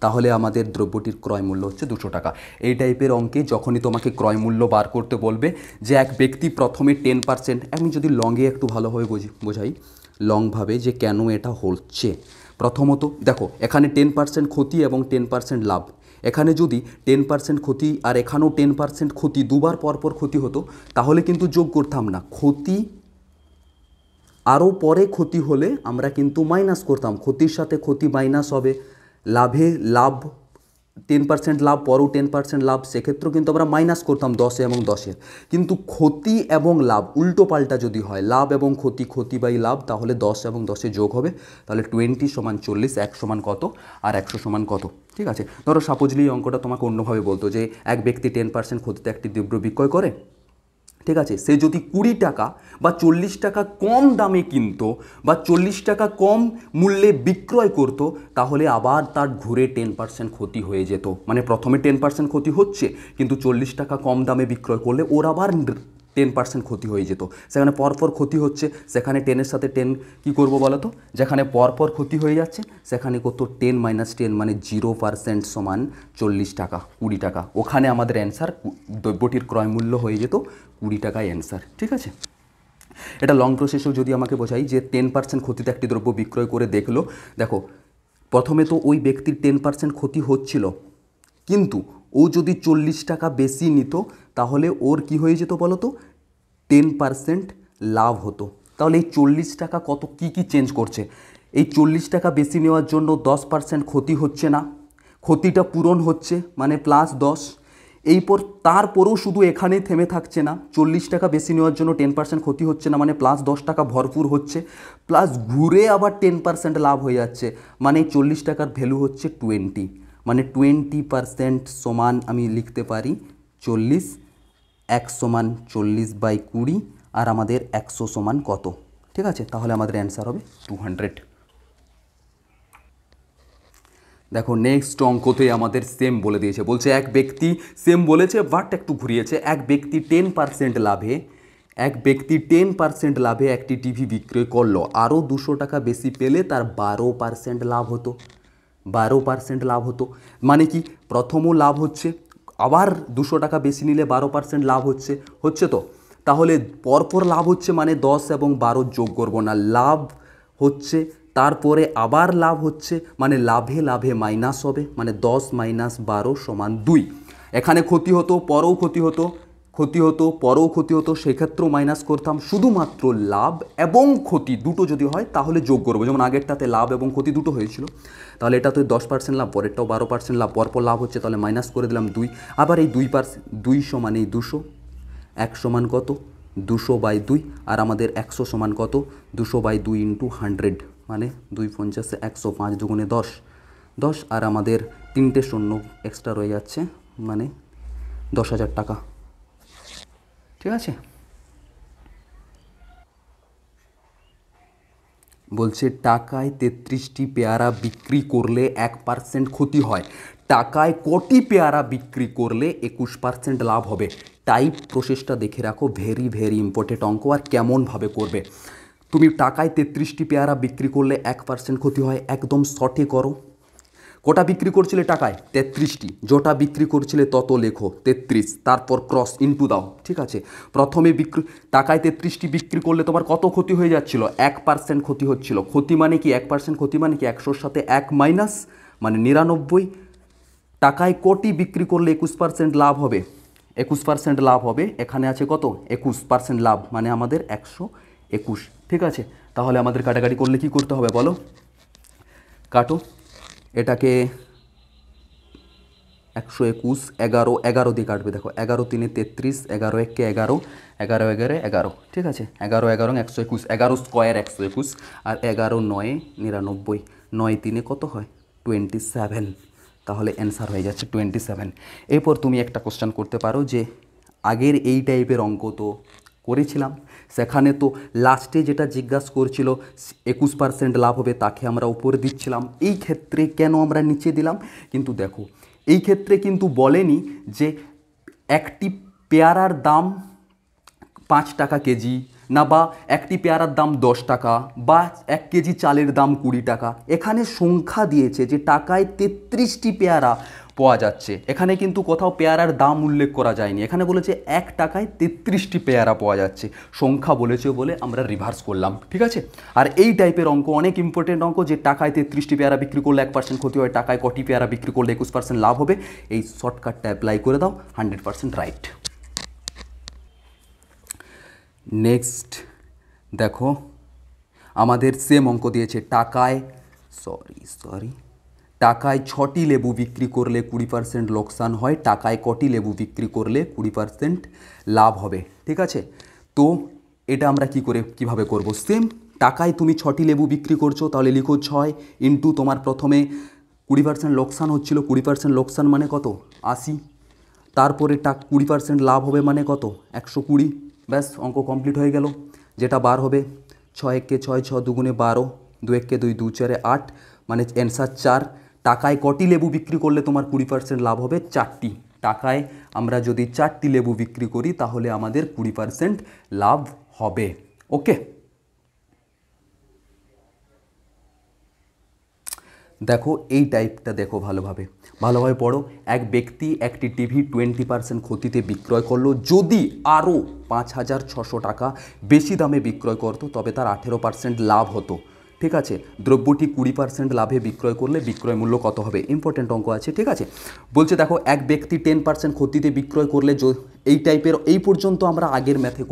তাহলে আমাদের দ্রব্যটির ক্রয় মূল্য হচ্ছে 200 টাকা। এই টাইপের অঙ্কে যখনই তোমাকে ক্রয় মূল্য বার করতে বলবে, যে এক ব্যক্তি প্রথমে 10%, আমি যদি লংয়ে একটু ভালোভাবে বোঝাই, লংভাবে যে কেন এটা হচ্ছে। প্রথমত দেখো এখানে 10% ক্ষতি এবং 10% লাভ, এখানে যদি 10% ক্ষতি আর এখানেও 10% ক্ষতি, দুবার পরপর ক্ষতি হতো তাহলে কিন্তু যোগ করতাম না, ক্ষতি আরও পরে ক্ষতি হলে আমরা কিন্তু মাইনাস করতাম, ক্ষতির সাথে ক্ষতি মাইনাস হবে, লাভে লাভ 10% লাভ পরও 10% লাভ, সেক্ষেত্রেও কিন্তু আমরা মাইনাস করতাম 10 এবং 10-এর। কিন্তু ক্ষতি এবং লাভ উল্টো পাল্টা যদি হয়, লাভ এবং ক্ষতি, ক্ষতি/লাভ, তাহলে 10 এবং 10-এ যোগ হবে, তাহলে 20 সমান 40, 1 সমান কত আর 100 সমান কত, ঠিক আছে। ধরো সাপোজলি এই অঙ্কটা তোমাকে অন্যভাবে বলতো যে এক ব্যক্তি 10% ক্ষতিতে একটি দ্রব্য বিক্রয় করে, ঠিক আছে। সে যদি 20 টাকা বা 40 টাকা কম দামে কিনতো বা 40 টাকা কম মূল্যে বিক্রয় করতো, তাহলে আবার তার ঘুরে 10% ক্ষতি হয়ে যেত। মানে প্রথমে 10% ক্ষতি হচ্ছে, কিন্তু 40 টাকা কম দামে বিক্রয় করলে ওর আবার 10% ক্ষতি হয়ে যেত। সেখানে পরপর ক্ষতি হচ্ছে, সেখানে 10-এর সাথে 10 কী করবো বলো তো, যেখানে পরপর ক্ষতি হয়ে যাচ্ছে সেখানে কত 10 - 10 মানে 0% সমান 40 টাকা 20 টাকা, ওখানে আমাদের অ্যান্সার দ্রব্যটির ক্রয় মূল্য হয়ে যেত 20 টাকায় অ্যান্সার, ঠিক আছে। এটা লং প্রসেসেও যদি আমাকে বোঝাই যে 10% ক্ষতিতে একটি দ্রব্য বিক্রয় করে দেখলো, দেখো প্রথমে তো ওই ব্যক্তির 10% ক্ষতি হচ্ছিল, কিন্তু ও যদি 40 টাকা বেশি নিত তাহলে ওর কি হয়ে যেত বলো তো, 10% লাভ হতো। তাহলে এই 40 টাকা কত কি চেঞ্জ করছে, এই 40 টাকা বেশি নেওয়ার জন্য 10% ক্ষতি হচ্ছে না, ক্ষতিটা পূরণ হচ্ছে মানে +10, এইপর তারপরেও শুধু এখানেই থেমে থাকছে না, 40 টাকা বেশি নেওয়ার জন্য 10% ক্ষতি হচ্ছে না মানে +10 টাকা ভরপুর হচ্ছে, প্লাস ঘুরে আবার 10% লাভ হয়ে যাচ্ছে, মানে 40 টাকার ভ্যালু হচ্ছে 20, মানে 20% সমান আমি লিখতে পারি 40, 1 সমান 40/20, আর আমাদের 100 সমান কত, ঠিক আছে। তাহলে আমাদের অ্যান্সার হবে 200। দেখো নেক্সট অঙ্কতে আমাদের সেম বলে দিয়েছে, বলছে এক ব্যক্তি, সেম বলেছে বাট একটু ঘুরিয়েছে, এক ব্যক্তি 10% লাভে একটি টিভি বিক্রয় করলো, আরও 200 টাকা বেশি পেলে তার 12% লাভ হতো। 12% লাভ হতো মানে কি, প্রথমও লাভ হচ্ছে, আবার 200 টাকা বেশি নিলে 12% লাভ হচ্ছে তো, তাহলে পরপর লাভ হচ্ছে মানে 10 এবং 12 যোগ করবো না, লাভ হচ্ছে তারপরে আবার লাভ হচ্ছে মানে লাভে লাভে মাইনাস হবে, মানে 10 - 12 = 2। এখানে ক্ষতি হতো পরেও ক্ষতি হতো, সেক্ষেত্রেও মাইনাস করতাম, শুধুমাত্র লাভ এবং ক্ষতি দুটো যদি হয় তাহলে যোগ করবো, যেমন আগেরটাতে লাভ এবং ক্ষতি দুটো হয়েছিল, তাহলে এটা তো 10% লাভ, পরেরটাও 12% লাভ, পরপর লাভ হচ্ছে, তাহলে মাইনাস করে দিলাম 2। আবার এই 2 সমান এই 200, 1 সমান কত 200/2, আর আমাদের 100 সমান কত 200/2 × 100, মানে 2 × 50 100, 5 × 2 = 10, 10, আর আমাদের 3টে শূন্য এক্সট্রা রয়ে যাচ্ছে, মানে 10,000 টাকা। ঠিক আছে, বলছে টাকায় 33টি পেয়ারা বিক্রি করলে 1% ক্ষতি হয়, টাকায় কটি পেয়ারা বিক্রি করলে 21% লাভ হবে? টাইপ প্রসেসটা দেখে রাখো, ভেরি ভেরি ইম্পর্টেন্ট অঙ্ক, আর কেমনভাবে করবে। তুমি টাকায় 33টি পেয়ারা বিক্রি করলে 1% ক্ষতি হয়, একদম সঠিক করো। কটা বিক্রি করছিলে টাকায়? 33টি। যটা বিক্রি করছিলে তত লেখো 33, তারপর ক্রস ইনটু দাও। ঠিক আছে, প্রথমে টাকায় 33টি বিক্রি করলে তোমার কত ক্ষতি হয়ে যাচ্ছিল? 1% ক্ষতি হচ্ছিল। ক্ষতি মানে কি? 1% ক্ষতি মানে কি? 100-র সাথে 1 মাইনাস, মানে 99। টাকায় কোটি বিক্রি করলে 21% লাভ হবে? 21% লাভ হবে। এখানে আছে কত? 21% লাভ, মানে আমাদের 121। ঠিক আছে, তাহলে আমাদের কাটাকাটি করলে কি করতে হবে বলো? কাটো, এটাকে 121, 11 দিয়ে কাটবে। দেখো 11 × 3 = 33, 11 × 1 = 11, 11 × 11 = 11। ঠিক আছে, 11 11 121, 11 স্কোয়ার 121, আর 11 9 99, 9 3 কত হয়? 27। তাহলে অ্যান্সার হয়ে যাচ্ছে 27। এরপর তুমি একটা কোশ্চেন করতে পারো যে আগের এই টাইপের অঙ্ক তো করেছিলাম, সেখানে তো লাস্টে যেটা জিজ্ঞাসা করছিল 21% লাভ হবে, তাকে আমরা উপরে দিচ্ছিলাম, এই ক্ষেত্রে কেন আমরা নিচে দিলাম? কিন্তু দেখো এই ক্ষেত্রে কিন্তু বলেনি যে একটি পেয়ারার দাম 5 টাকা কেজি, না বা একটি পেয়ারার দাম 10 টাকা, বা 1 কেজি চালের দাম 20 টাকা। এখানে সংখ্যা দিয়েছে যে টাকায় 33টি পেয়ারা পাওয়া যাচ্ছে, এখানে কিন্তু কোথাও পেয়ারার দাম উল্লেখ করা যায়নি, এখানে বলেছে 1 টাকায় 33টি পেয়ারা পাওয়া যাচ্ছে, সংখ্যা বলেছে বলে আমরা রিভার্স করলাম। ঠিক আছে, আর এই টাইপের অঙ্ক অনেক ইম্পর্টেন্ট অঙ্ক, যে টাকায় 33টি পেয়ারা বিক্রি করলে 1% ক্ষতি হয়, টাকায় কটি পেয়ারা বিক্রি করলে 21% লাভ হবে, এই শর্টকাটটা অ্যাপ্লাই করে দাও, 100% রাইট। নেক্সট দেখো আমাদের সেম অঙ্ক দিয়েছে, টাকায় 6টি লেবু বিক্রি করলে 20% লোকসান হয়, টাকায় কটি লেবু বিক্রি করলে 20% লাভ হবে? ঠিক আছে, তো এটা আমরা কিভাবে করব? সেম, টাকায় তুমি 6টি লেবু বিক্রি করছো, তাহলে লিখো 6 ইন্টু তোমার প্রথমে 20% লোকসান হচ্ছিল, 20% লোকসান মানে কত? 80, তারপরে 20% লাভ হবে মানে কত? 120। ব্যাস, অঙ্ক কমপ্লিট হয়ে গেল। যেটা বার হবে 6 × 1 = 6, 6 × 2 = 12, 2 × 1 = 2, 2 × 4 = 8, মানে অ্যান্সার 4। টাকায় কটি লেবু বিক্রি করলে তোমার 20% লাভ হবে? 4টি। টাকায় আমরা যদি 4টি লেবু বিক্রি করি তাহলে আমাদের 20% লাভ হবে। ওকে, দেখো এই টাইপটা দেখো, ভালোভাবে পড়ো। এক ব্যক্তি একটি টিভি 20% ক্ষতিতে বিক্রয় করলো, যদি আরও 5,600 টাকা বেশি দামে বিক্রয় করতো তবে তার 18% লাভ হতো। ঠিক আছে, দ্রব্যটি 20% লাভে বিক্রয় করলে বিক্রয় মূল্য কত হবে? ইম্পর্টেন্ট অঙ্ক আছে। ঠিক আছে, বলছে দেখো এক ব্যক্তি 10% ক্ষতিতে বিক্রয় করলে, এই টাইপের এই পর্যন্ত আমরা আগের ম্যাথে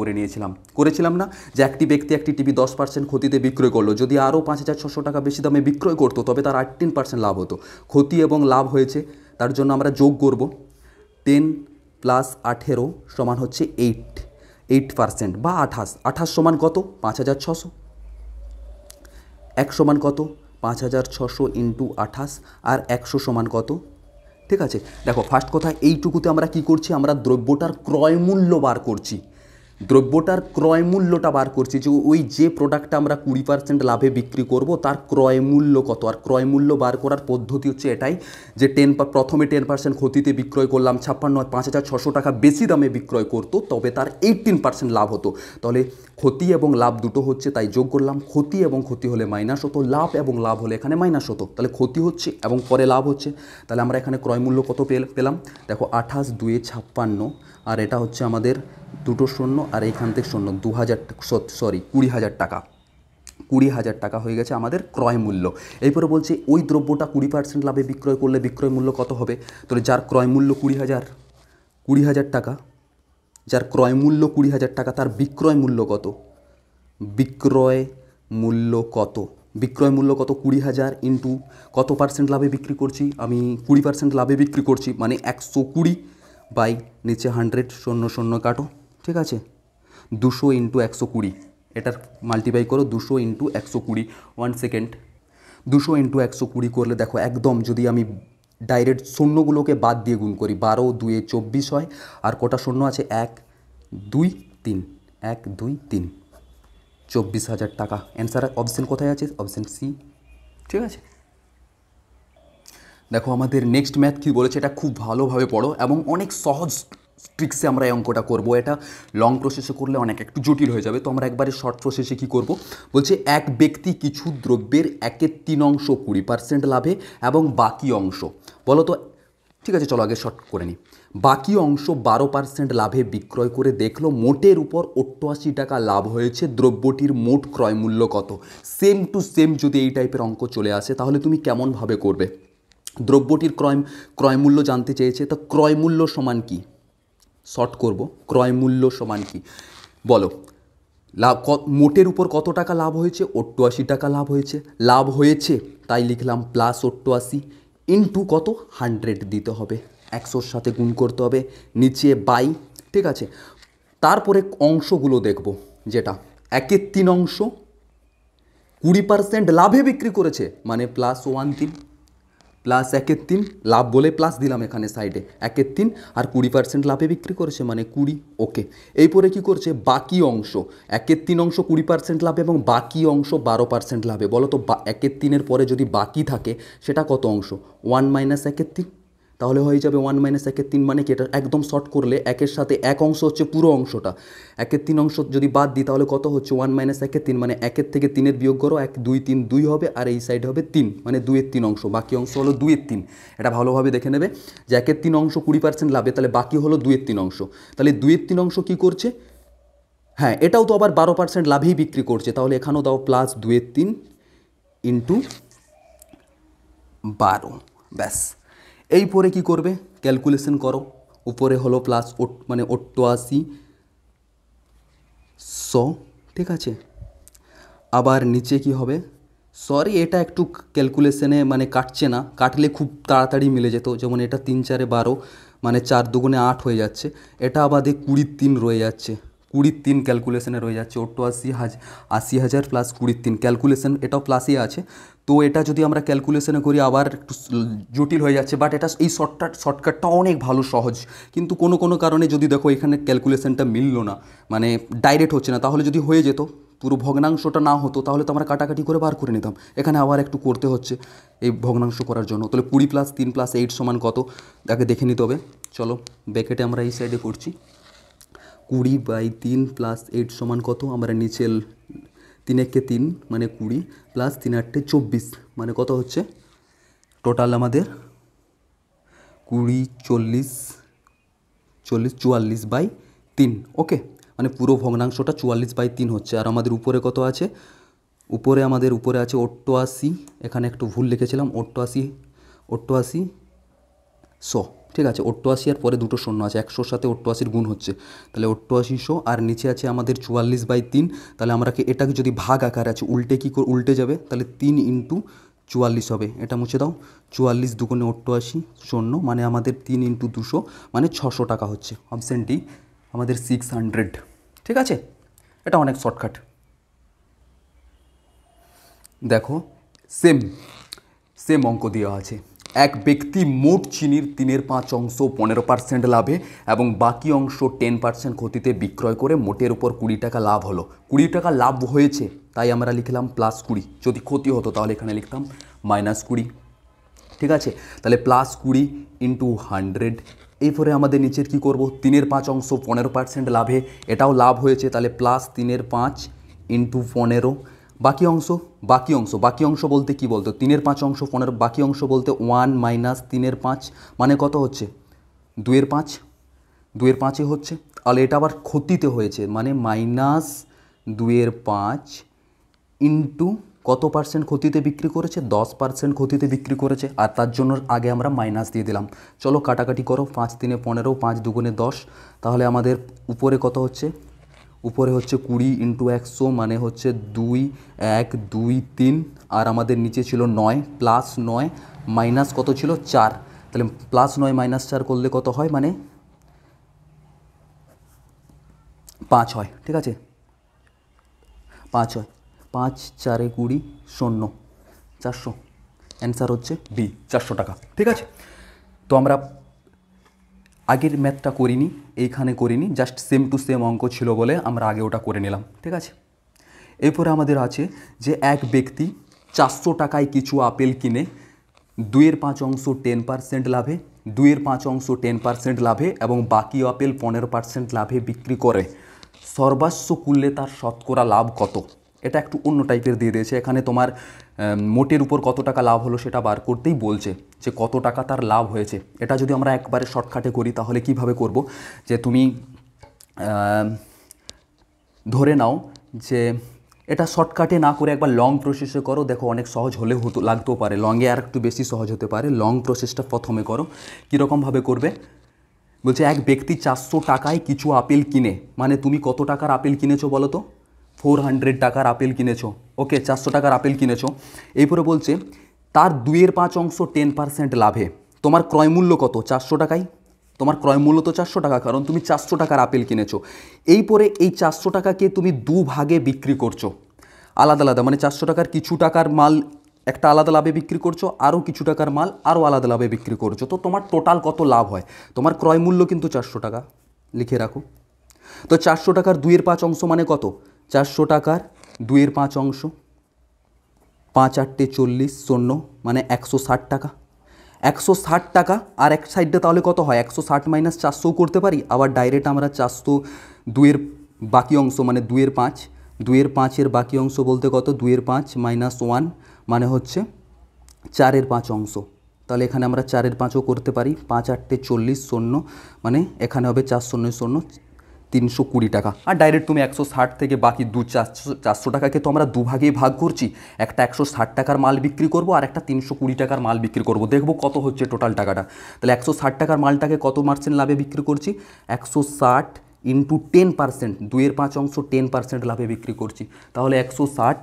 করেছিলাম না, যে একটি ব্যক্তি একটি টিভি 10% ক্ষতিতে বিক্রয় করলো, যদি আরও 5,600 টাকা বেশি দামে বিক্রয় করতো তবে তার 18% লাভ হতো। ক্ষতি এবং লাভ হয়েছে, তার জন্য আমরা যোগ করব। 10 + 18 সমান হচ্ছে 8% বা 28। 28 সমান কত? 5,600। 1 সমান কত? 5,600 × 28, আর 100 সমান কত? ঠিক আছে, দেখো ফার্স্ট কথা, এইটুকুতে আমরা কি করছি? আমরা দ্রব্যটার ক্রয় মূল্য বার করছি। দ্রব্যটার ক্রয় মূল্যটা বার করছি, যে ওই যে প্রোডাক্টটা আমরা 20% লাভে বিক্রি করব তার ক্রয় মূল্য কত। আর ক্রয় মূল্য বার করার পদ্ধতি হচ্ছে এটাই, যে প্রথমে 10% ক্ষতিতে বিক্রয় করলাম, 5,600 টাকা বেশি দামে বিক্রয় করতো, তবে তার 18% লাভ হতো। তাহলে ক্ষতি এবং লাভ দুটো হচ্ছে, তাই যোগ করলাম। ক্ষতি এবং ক্ষতি হলে মাইনাস হতো, লাভ এবং লাভ হলে এখানে মাইনাস হতো। তাহলে ক্ষতি হচ্ছে এবং পরে লাভ হচ্ছে। তাহলে আমরা এখানে ক্রয় মূল্য কত পেলাম, দেখো 28 2 56, আর এটা হচ্ছে আমাদের দুটো শূন্য, আর এইখান থেকে শূন্য, 20,000 টাকা, 20,000 টাকা হয়ে গেছে আমাদের ক্রয় মূল্য। এরপরে বলছে ওই দ্রব্যটা 20% লাভে বিক্রয় করলে বিক্রয় মূল্য কত হবে। তাহলে যার ক্রয় মূল্য 20,000 টাকা, যার ক্রয় মূল্য 20,000 টাকা, তার বিক্রয় মূল্য কত, বিক্রয় মূল্য কত, বিক্রয় মূল্য কত, 20,000 ইন্টু কত পার্সেন্ট লাভে বিক্রি করছি, আমি 20% লাভে বিক্রি করছি, মানে 120 বাই নিচে 100, 0 0 কাটো, ঠিক আছে, 200 ইন্টু 120, এটার মাল্টিপ্লাই করো 200 ইন্টু 120, 1 সেকেন্ড, 200 ইন্টু 120 করলে দেখো একদম, যদি আমি ডাইরেক্ট শূন্যগুলোকে বাদ দিয়ে গুণ করি, 12 2 24 হয়, আর কটা শূন্য আছে, 1 2 3, 1 2 3, 24,000 টাকা। অ্যান্সার অপশন কোথায় আছে, অপশন সি, ঠিক আছে। দেখো আমাদের নেক্সট ম্যাথ কী বলেছে, এটা খুব ভালোভাবে পড়ো এবং অনেক সহজ ট্রিক্সে আমরা এই অঙ্কটা করবো। এটা লং প্রসেসে করলে অনেক একটু জটিল হয়ে যাবে, তো আমরা একবারে শর্ট প্রসেসে কী করব, বলছে এক ব্যক্তি কিছু দ্রব্যের 1/3 20% লাভে এবং বাকি অংশ, বলো তো, ঠিক আছে চলো আগে শর্ট করে নিই। বাকি অংশ 12% লাভে বিক্রয় করে দেখলো মোটের উপর 88 টাকা লাভ হয়েছে, দ্রব্যটির মোট ক্রয় মূল্য কত। সেম টু সেম যদি এই টাইপের অঙ্ক চলে আসে তাহলে তুমি কেমনভাবে করবে। দ্রব্যটির ক্রয় মূল্য জানতে চেয়েছে, তো ক্রয় মূল্য সমান কি, শর্ট করব, ক্রয় মূল্য সমান কি বলো, লাভ মোটের উপর কত টাকা লাভ হয়েছে, 88 টাকা লাভ হয়েছে, লাভ হয়েছে তাই লিখলাম প্লাস 88 ইন্টু কত 100 দিতে হবে, 100-র সাথে গুণ করতে হবে, নিচে বাই, ঠিক আছে। তারপরে অংশগুলো দেখব, যেটা 1/3 অংশ 20% লাভে বিক্রি করেছে, মানে প্লাস 1/3, প্লাস 1/3, লাভ বলে প্লাস দিলাম এখানে সাইডে 1/3, আর 20% লাভে বিক্রি করেছে মানে 20, ওকে। এরপরে কী করছে, বাকি অংশ 1/3 অংশ 20% লাভে এবং বাকি অংশ 12% লাভে, বলো তো 1/3 পরে যদি বাকি থাকে সেটা কত অংশ, 1 - 1/3, তাহলে হয়ে যাবে 1 - 1/3, মানে কি এটা একদম শর্ট করলে একের সাথে এক অংশ হচ্ছে পুরো অংশটা, 1/3 অংশ যদি বাদ দিই তাহলে কত হচ্ছে 1 - 1/3, মানে 1 থেকে 3 বিয়োগ করো, 1 2 3 2 হবে, আর এই সাইডে হবে 3, মানে 2/3 অংশ, বাকি অংশ হলো 2/3। এটা ভালোভাবে দেখে নেবে যে 1/3 অংশ 20% লাভে, তাহলে বাকি হলো 2/3 অংশ, তাহলে 2/3 অংশ কী করছে, হ্যাঁ এটাও তো আবার 12% লাভেই বিক্রি করছে, তাহলে এখানেও দাও প্লাস 2/3 ইন্টু 12, ব্যাস। এই পরে কী করবে, ক্যালকুলেশন করো, উপরে হলো প্লাস মানে 88,100, ঠিক আছে, আবার নিচে কি হবে, সরি এটা একটু ক্যালকুলেশনে মানে কাটছে না, কাটলে খুব তাড়াতাড়ি মিলে যেত, যেমন এটা 3 4 12, মানে 4 2 8 হয়ে যাচ্ছে, এটা আবার 20 রয়ে যাচ্ছে, 20 ক্যালকুলেশনে রয়ে যাচ্ছে, 80,000 প্লাস 20, ক্যালকুলেশন এটাও প্লাসই আছে, তো এটা যদি আমরা ক্যালকুলেশনে করি আবার একটু জটিল হয়ে যাচ্ছে, বাট এটা এই শর্টকাটটা অনেক ভালো সহজ, কিন্তু কোনো কারণে যদি দেখো এখানে ক্যালকুলেশনটা মিললো না, মানে ডাইরেক্ট হচ্ছে না, তাহলে যদি হয়ে যেত পুরো ভগ্নাংশটা না হতো তাহলে তো আমরা কাটাকাটি করে বার করে নিতাম, এখানে আবার একটু করতে হচ্ছে এই ভগ্নাংশ করার জন্য। তাহলে 20 + 3 + 8 সমান কত, তাকে দেখে নিতে হবে, চলো ব্র্যাকেটে আমরা এই সাইডে করছি, 20/3 + 8 সমান কত, আমরা নিচে 3 1 3 মানে 20 প্লাস 3 8 24, মানে কত হচ্ছে টোটাল আমাদের 20 40 44/3, ওকে, মানে পুরো ভগ্নাংশটা 44/3 হচ্ছে। আর আমাদের উপরে কত আছে, আমাদের উপরে আছে 88, এখানে একটু ভুল লিখেছিলাম, 88,100, ঠিক আছে, 88 আর পরে দুটো শূন্য আছে, 100-র সাথে 88-র গুণ হচ্ছে, তাহলে 88,100, আর নিচে আছে আমাদের 44/3, তাহলে আমরা এটাকে যদি ভাগ আকার আছে উল্টে যাবে, তাহলে 3 × 44 হবে, এটা মুছে দাও, 44 2 × 88 শূন্য, মানে আমাদের 3 × 200 মানে 600 টাকা হচ্ছে, অপশান ডি আমাদের 600, ঠিক আছে, এটা অনেক শর্টকাট। দেখো সেম অঙ্ক দেওয়া আছে, এক ব্যক্তি মোট চিনির 3/5 15% লাভে এবং বাকি অংশ 10% ক্ষতিতে বিক্রয় করে মোটের উপর 20 টাকা লাভ হলো। 20 টাকা লাভ হয়েছে তাই আমরা লিখলাম +20, যদি ক্ষতি হতো তাহলে এখানে লিখতাম -20। ঠিক আছে, তাহলে +20 × 100। এরপরে আমাদের নিচের কি করব, 3/5 15% লাভে, এটাও লাভ হয়েছে, তাহলে +3/5 × 15। বাকি অংশ বলতে কি বলতো, 3/5 15, বাকি অংশ বলতে 1 - 3/5 মানে কত হচ্ছে 2/5, 2/5 হচ্ছে। তাহলে এটা আবার ক্ষতিতে হয়েছে মানে -2/5 ইন্টু কত পার্সেন্ট ক্ষতিতে বিক্রি করেছে, 10% ক্ষতিতে বিক্রি করেছে, আর তার জন্য আগে আমরা মাইনাস দিয়ে দিলাম। চলো কাটাকাটি করো, 5 × 3 = 15, 5 × 2 = 10। তাহলে আমাদের উপরে কত হচ্ছে, উপরে হচ্ছে 20 × 100 মানে হচ্ছে 2 1 2 3, আর আমাদের নিচে ছিল 9 +9 মাইনাস কত ছিল 4, তাহলে +9 - 4 করলে কত হয়, মানে 5 হয়। ঠিক আছে, 5 হয়, 5 4 × 20 0, 400। অ্যান্সার হচ্ছে বি, 400 টাকা। ঠিক আছে, তো আমরা আগের ম্যাথটা করিনি, এইখানে করিনি, জাস্ট সেম টু সেম অঙ্ক ছিল বলে আমরা আগে ওটা করে নিলাম। ঠিক আছে, এরপরে আমাদের আছে যে এক ব্যক্তি 400 টাকায় কিছু আপেল কিনে 2/5 10% লাভে, 2/5 10% লাভে এবং বাকি আপেল 15% লাভে বিক্রি করে, সর্বাস্ব মূল্যে তার শতকরা লাভ কত? এটা একটু অন্য টাইপের দিয়ে দিয়েছে, এখানে তোমার মোটের উপর কত টাকা লাভ হলো সেটা বার করতেই বলছে, যে কত টাকা তার লাভ হয়েছে। এটা যদি আমরা একবারে শর্টকাটে করি তাহলে কিভাবে করব, যে তুমি ধরে নাও যে এটা শর্টকাটে না করে একবার লং প্রসেসে করো, দেখো অনেক সহজ হলে লাগতেও পারে, লংয়ে আর একটু বেশি সহজ হতে পারে। লং প্রসেসটা প্রথমে করো, কীরকমভাবে করবে বলছে, এক ব্যক্তি 400 টাকায় কিছু আপেল কিনে, মানে তুমি কত টাকার আপেল কিনেছো বলো তো, 400 টাকার আপেল কিনেছো। ওকে, 400 টাকার আপেল কিনেছো। এরপরে বলছে তার 2/5 10% লাভে তোমার ক্রয়মূল্য কত, 400 টাকায়, তোমার ক্রয়মূল্য তো 400 টাকা, কারণ তুমি 400 টাকার আপেল কিনেছো। এরপরে এই 400 টাকাকে তুমি 2 ভাগে বিক্রি করছো আলাদা আলাদা, মানে 400 টাকার কিছু টাকার মাল একটা আলাদা লাভে বিক্রি করছো, আরও কিছু টাকার মাল আরও আলাদা লাভে বিক্রি করছো, তো তোমার টোটাল কত লাভ হয়? তোমার ক্রয়মূল্য কিন্তু 400 টাকা, লিখে রাখো। তো 400 টাকার 2/5 মানে কত, 400 টাকার 2/5, 5 × 8 = 40, 0 মানে 160 টাকা। 160 টাকা, আর এক সাইডে তাহলে কত হয়, 160 - 400 করতে পারি, আবার ডাইরেক্ট আমরা 402 বাকি অংশ মানে 2/5, 2/5 বাকি অংশ বলতে কত, 2/5 - 1 মানে হচ্ছে 4/5। তাহলে এখানে আমরা 4/5ও করতে পারি, 5 × 8 = 40, 0 মানে এখানে হবে 4 0 0 320 টাকা। আর ডাইরেক্ট তুমি 160 থেকে বাকি 400 টাকাকে তো আমরা 2 ভাগেই ভাগ করছি, একটা 160 টাকার মাল বিক্রি করব আর একটা 320 টাকার মাল বিক্রি করব, দেখব কত হচ্ছে টোটাল টাকাটা। তাহলে 160 টাকার মালটাকে কত পার্সেন্ট লাভে বিক্রি করছি, 160 × 10%, 2/5 10% লাভে বিক্রি করছি, তাহলে 160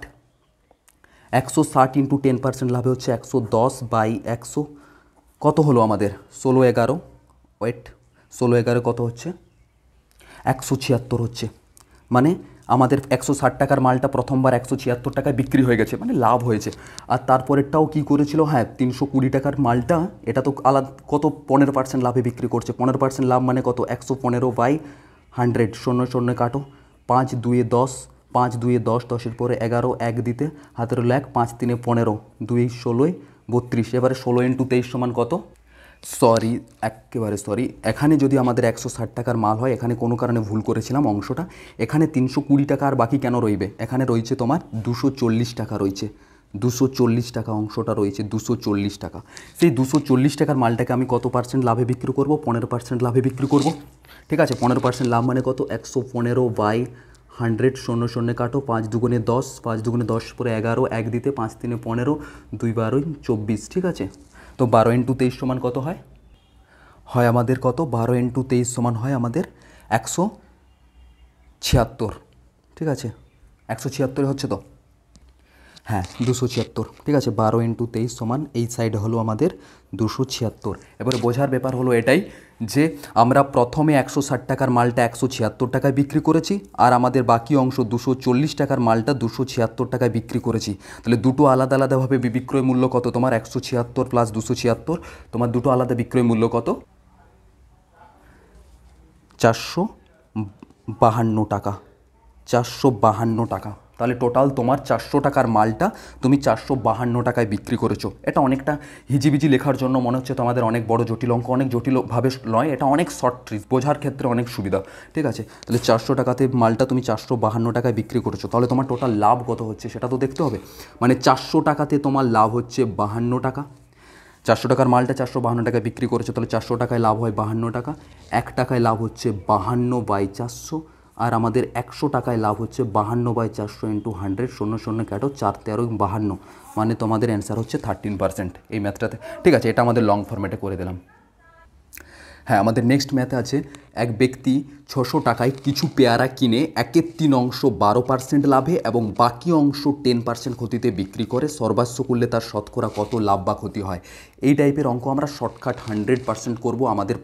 × 10% লাভে হচ্ছে 110/100, কত হলো আমাদের 16 11, ওয়েট 16 11 কত হচ্ছে 176 হচ্ছে, মানে আমাদের 160 টাকার মালটা প্রথমবার 176 টাকায় বিক্রি হয়ে গেছে, মানে লাভ হয়েছে। আর তারপরেরটাও কি করেছিল, হ্যাঁ 320 টাকার মালটা, এটা তো আলাদা কত 15% লাভে বিক্রি করছে, 15% লাভ মানে কত 115/100, 0 0 কাটো, 5 2 10, 5 2 10, 10-এর পরে 11, 1 দিতে হাতের 1, 5 3 15, 2 16 32, এবারে 16 × 23 সমান কত, একেবারে সরি, এখানে যদি আমাদের 160 টাকার মাল হয়, এখানে কোনো কারণে ভুল করেছিলাম অংশটা, এখানে 320 টাকা আর বাকি কেন রইবে, এখানে রয়েছে তোমার 240 টাকা রয়েছে, 240 টাকা অংশটা রয়েছে, 240 টাকা। সেই 240 টাকার মালটাকে আমি কত পার্সেন্ট লাভে বিক্রি করব, 15% লাভে বিক্রি করব। ঠিক আছে, 15% লাভ মানে কত, 115/100, 0 0 কাটো, 5 2 10, 5 2 10 পরে 11, 1 দিতে 5 3 15, 2 12 24। ঠিক আছে, তো 12 × 23 সমান কত হয়, হয় আমাদের কত, 12 × 23 সমান হয় আমাদের 176। ঠিক আছে, 176 হচ্ছে তো, হ্যাঁ 276। ঠিক আছে, 12 × 23 সমান এই সাইড হলো আমাদের 276। এবার বোঝার ব্যাপার হলো এটাই যে আমরা প্রথমে 160 টাকার মালটা 176 টাকায় বিক্রি করেছি, আর আমাদের বাকি অংশ 240 টাকার মালটা 276 টাকায় বিক্রি করেছি। তাহলে দুটো আলাদা আলাদাভাবে বিক্রয় মূল্য কত তোমার? 176 প্লাস 276, তোমার দুটো আলাদা বিক্রয় মূল্য কত? 452 টাকা। 452 টাকা। তাহলে টোটাল তোমার 400 টাকার মালটা তুমি 452 টাকায় বিক্রি করেছো। এটা অনেকটা হিজিবিজি লেখার জন্য মনে হচ্ছে তোমাদের অনেক বড় জটিল অঙ্ক, অনেক জটিলভাবে নয়, এটা অনেক শর্ট ট্রিক, বোঝার ক্ষেত্রে অনেক সুবিধা। ঠিক আছে, তাহলে 400 টাকাতে মালটা তুমি 452 টাকায় বিক্রি করেছো। তাহলে তোমার টোটাল লাভ কত হচ্ছে সেটা তো দেখতে হবে। মানে 400 টাকাতে তোমার লাভ হচ্ছে 52 টাকা। 400 টাকার মালটা 452 টাকায় বিক্রি করেছো, তাহলে 400 টাকায় লাভ হয় 52 টাকা। 1 টাকায় লাভ হচ্ছে 52/400, আর আমাদের 100 টাকায় লাভ হচ্ছে 52/400 ইন্টু 100, 0 0 কাটো, 4 13 52, মানে তোমাদের অ্যান্সার হচ্ছে 13%। এই ম্যাথটাতে ঠিক আছে, এটা আমাদের লং ফরম্যাটে করে দিলাম। হ্যাঁ, আমাদের নেক্সট ম্যাথে আছে এক ব্যক্তি 600 টাকায় কিছু পেয়ারা কিনে 1/3 অংশ 12% লাভে এবং বাকি অংশ 10% ক্ষতিতে বিক্রি করে। সর্বাস্ব করলে তার শতকরা কত লাভ বা ক্ষতি হয়? এই টাইপের অঙ্ক আমরা শর্টকাট 100% করব। আমাদের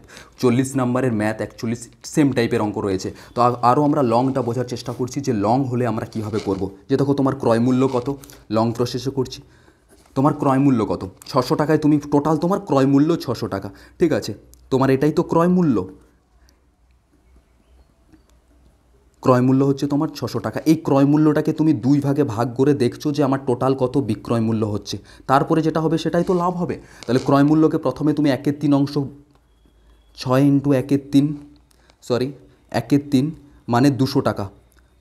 40 নম্বরের ম্যাথ অ্যাকচুয়ালি সেম টাইপের অঙ্ক রয়েছে। তো আরও আমরা লংটা বোঝার চেষ্টা করছি যে লং হলে আমরা কীভাবে করব। যে দেখো তোমার ক্রয় মূল্য কত, লং প্রসেসে করছি। তোমার ক্রয় মূল্য কত? 600 টাকায় তুমি টোটাল তোমার ক্রয় মূল্য 600 টাকা। ঠিক আছে, তোমার এটাই তো ক্রয় মূল্য। ক্রয় মূল্য হচ্ছে তোমার 600 টাকা। এই ক্রয় মূল্যটাকে তুমি 2 ভাগে ভাগ করে দেখছো যে আমার টোটাল কত বিক্রয় মূল্য হচ্ছে, তারপরে যেটা হবে সেটাই তো লাভ হবে। তাহলে ক্রয় মূল্যকে প্রথমে তুমি 1/3 অংশ 6 ইন্টু 1/3 মানে 200 টাকা।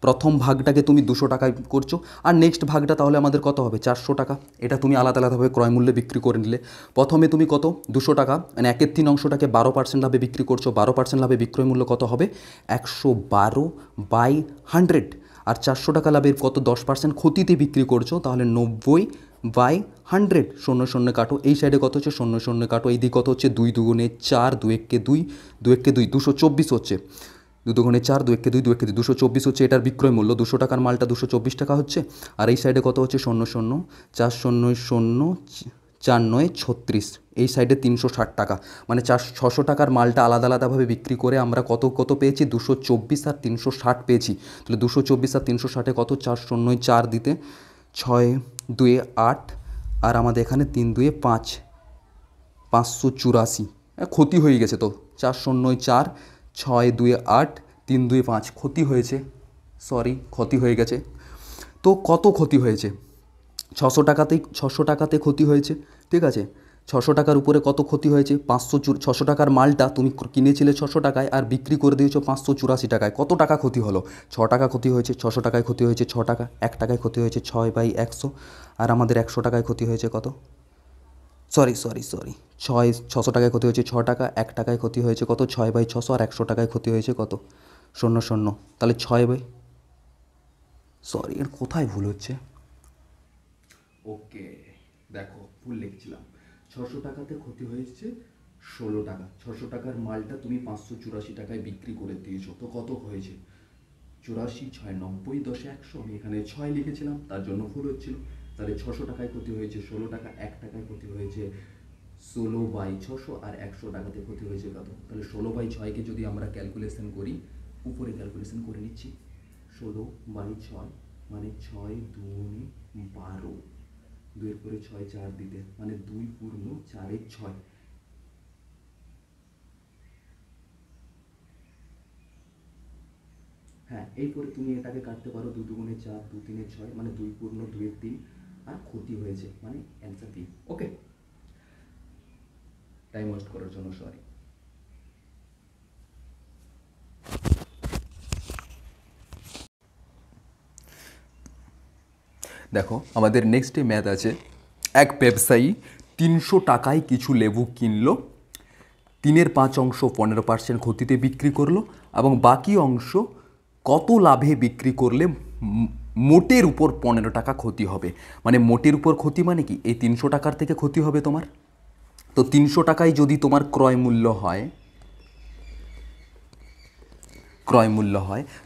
প্রথম ভাগটাকে তুমি 200 টাকায় করছো, আর নেক্সট ভাগটা তাহলে আমাদের কত হবে? 400 টাকা। এটা তুমি আলাদা আলাদাভাবে ক্রয় মূল্যে বিক্রি করে নিলে। প্রথমে তুমি কত? 200 টাকা, মানে 1/3 অংশটাকে 12% লাভে বিক্রি করছো। 12% লাভে বিক্রয় মূল্য কত হবে? 112/100। আর 400 টাকা লাভের কত 10% ক্ষতিতে বিক্রি করছো, তাহলে 90/100। 0 0 কাটো, এই সাইডে কত হচ্ছে? 0 0 কাটো, এই দিকে কত হচ্ছে? 2 2 4, 2 1 2, 2 1 2, 224 হচ্ছে। 2 2 4, 2 1 2, 2 1 2, 224 হচ্ছে এটার বিক্রয় মূল্য। 200 টাকার মালটা 224 টাকা হচ্ছে। আর এই সাইডে কত হচ্ছে? 0 0 4 0 0 4 9 36, এই সাইডে 360 টাকা। মানে 600 টাকার মালটা আলাদা আলাদাভাবে বিক্রি করে আমরা কত কত পেয়েছি? 224 আর 360 পেয়েছি। তাহলে 224 আর 360-এ কত? 4 0 4 দিতে 6 2 8, আর আমাদের এখানে 3 2 5, 584। ক্ষতি হয়ে গেছে তো। 4 0 4, 6 2 8, 3 2 5, ক্ষতি হয়েছে, সরি ক্ষতি হয়ে গেছে। তো কত ক্ষতি হয়েছে? 600 টাকাতে ক্ষতি হয়েছে। ঠিক আছে, 600 টাকার উপরে কত ক্ষতি হয়েছে? 600 টাকার মালটা তুমি কিনেছিলে 600 টাকায় আর বিক্রি করে দিয়েছো 584 টাকায়। কত টাকা ক্ষতি হলো? 6 টাকা ক্ষতি হয়েছে। 600 টাকায় ক্ষতি হয়েছে 6 টাকা, 1 টাকায় ক্ষতি হয়েছে 6/100, আর আমাদের 100 টাকায় ক্ষতি হয়েছে কত? সরি 600 টাকায় ক্ষতি হয়েছে 6 টাকা, 1 টাকায় ক্ষতি হয়েছে কত? 6/600, আর 100 টাকায় ক্ষতি হয়েছে কত? 0 0। তাহলে এর কোথায় ভুল হচ্ছে? ওকে, দেখো ভুল লিখছিলাম। 600 টাকাতে ক্ষতি হয়েছে 16 টাকা। 600 টাকার মালটা তুমি 584 টাকায় বিক্রি করে দিয়েছো, তো কত হয়েছে? 84 6 90 10 100, আমি এখানে 6 লিখেছিলাম, তার জন্য ভুল হচ্ছিল। তাহলে 600 টাকায় ক্ষতি হয়েছে 16 টাকা, 1 টাকায় ক্ষতি হয়েছে 16/600, আর 100 টাকাতে ক্ষতি হয়েছে কত? তাহলে 16/6কে যদি আমরা ক্যালকুলেশন করি, উপরে ক্যালকুলেশন করে নিচ্ছি, 16/6 মানে 6 2 12, 2 এর পরে 6 4 দিতে, মানে 2 পূর্ণ 4 এর 6। হ্যাঁ, এরপরে তুমি এটাকে কাটতে পারো, 2 2 4, 2 3 6, মানে 2 পূর্ণ 2 এর 3, আর ক্ষতি হয়েছে মানে অ্যান্সার 3। ওকে, টাইম ওয়েস্ট করার জন্য সরি। দেখো আমাদের নেক্সটে ম্যাথ আছে। এক ব্যবসায়ী 300 টাকায় কিছু লেবু কিনলো, 3/5 অংশ 15% ক্ষতিতে বিক্রি করলো, এবং বাকি অংশ কত লাভে বিক্রি করলে মোটের উপর 15 টাকা ক্ষতি হবে? মানে মোটের উপর ক্ষতি মানে কি? এই 300 টাকার থেকে ক্ষতি হবে তোমার। তো 300 টাকায় যদি তোমার ক্রয় মূল্য হয়,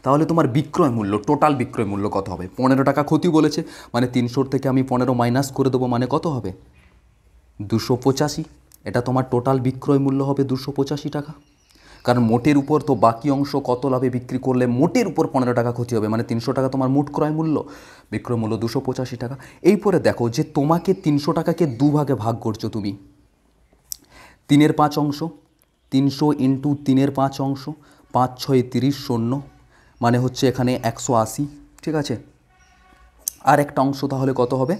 তাহলে তোমার বিক্রয় মূল্য, টোটাল বিক্রয় মূল্য কত হবে? 15 টাকা ক্ষতি বলেছে, মানে 300 থেকে আমি 15 মাইনাস করে দেবো, মানে কত হবে? 285। এটা তোমার টোটাল বিক্রয় মূল্য হবে 285 টাকা। কারণ মোটের উপর তো বাকি অংশ কত লাভে বিক্রি করলে মোটের উপর 15 টাকা ক্ষতি হবে, মানে 300 টাকা তোমার মোট ক্রয় মূল্য, বিক্রয় মূল্য 285 টাকা। এই পরে দেখো যে তোমাকে 300 টাকাকে দুভাগে ভাগ করছো তুমি, 3/5 অংশ, 300 ইন্টু 3/5 অংশ, 5 6 30 শূন্য, মানে হচ্ছে এখানে 180, ঠিক আছে। আর একটা অংশ তাহলে কত হবে,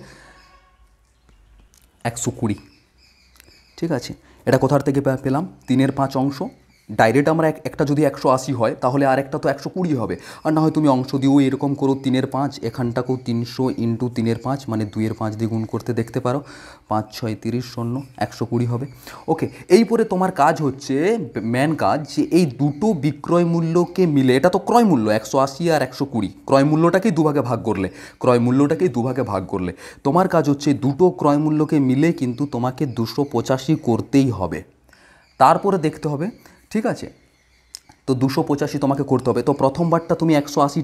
120, ঠিক আছে। এটা কোথার থেকে পেলাম, 3/5 অংশ, ডাইরেক্ট আমরা একটা যদি 180 হয় তাহলে আর একটা তো 120 হবে, আর না হয় তুমি অংশ দিয়েও এরকম করো 3/5, এখানটাকেও 300 ইন্টু 3/5 মানে 2/5 দিয়ে গুণ করতে দেখতে পারো, 5 6 30 শূন্য, 120 হবে। ওকে, এই পরে তোমার কাজ হচ্ছে, মেন কাজ, যে এই দুটো বিক্রয় মূল্যকে মিলে, এটা তো ক্রয় মূল্য 180 আর 120, ক্রয় মূল্যটাকেই দুভাগে ভাগ করলে, তোমার কাজ হচ্ছে দুটো ক্রয় মূল্যকে মিলে কিন্তু তোমাকে 285 করতেই হবে। তারপরে দেখতে হবে, ঠিক আছে। তো 285 তোমাকে করতে হবে। তো প্রথমবারটা তুমি 180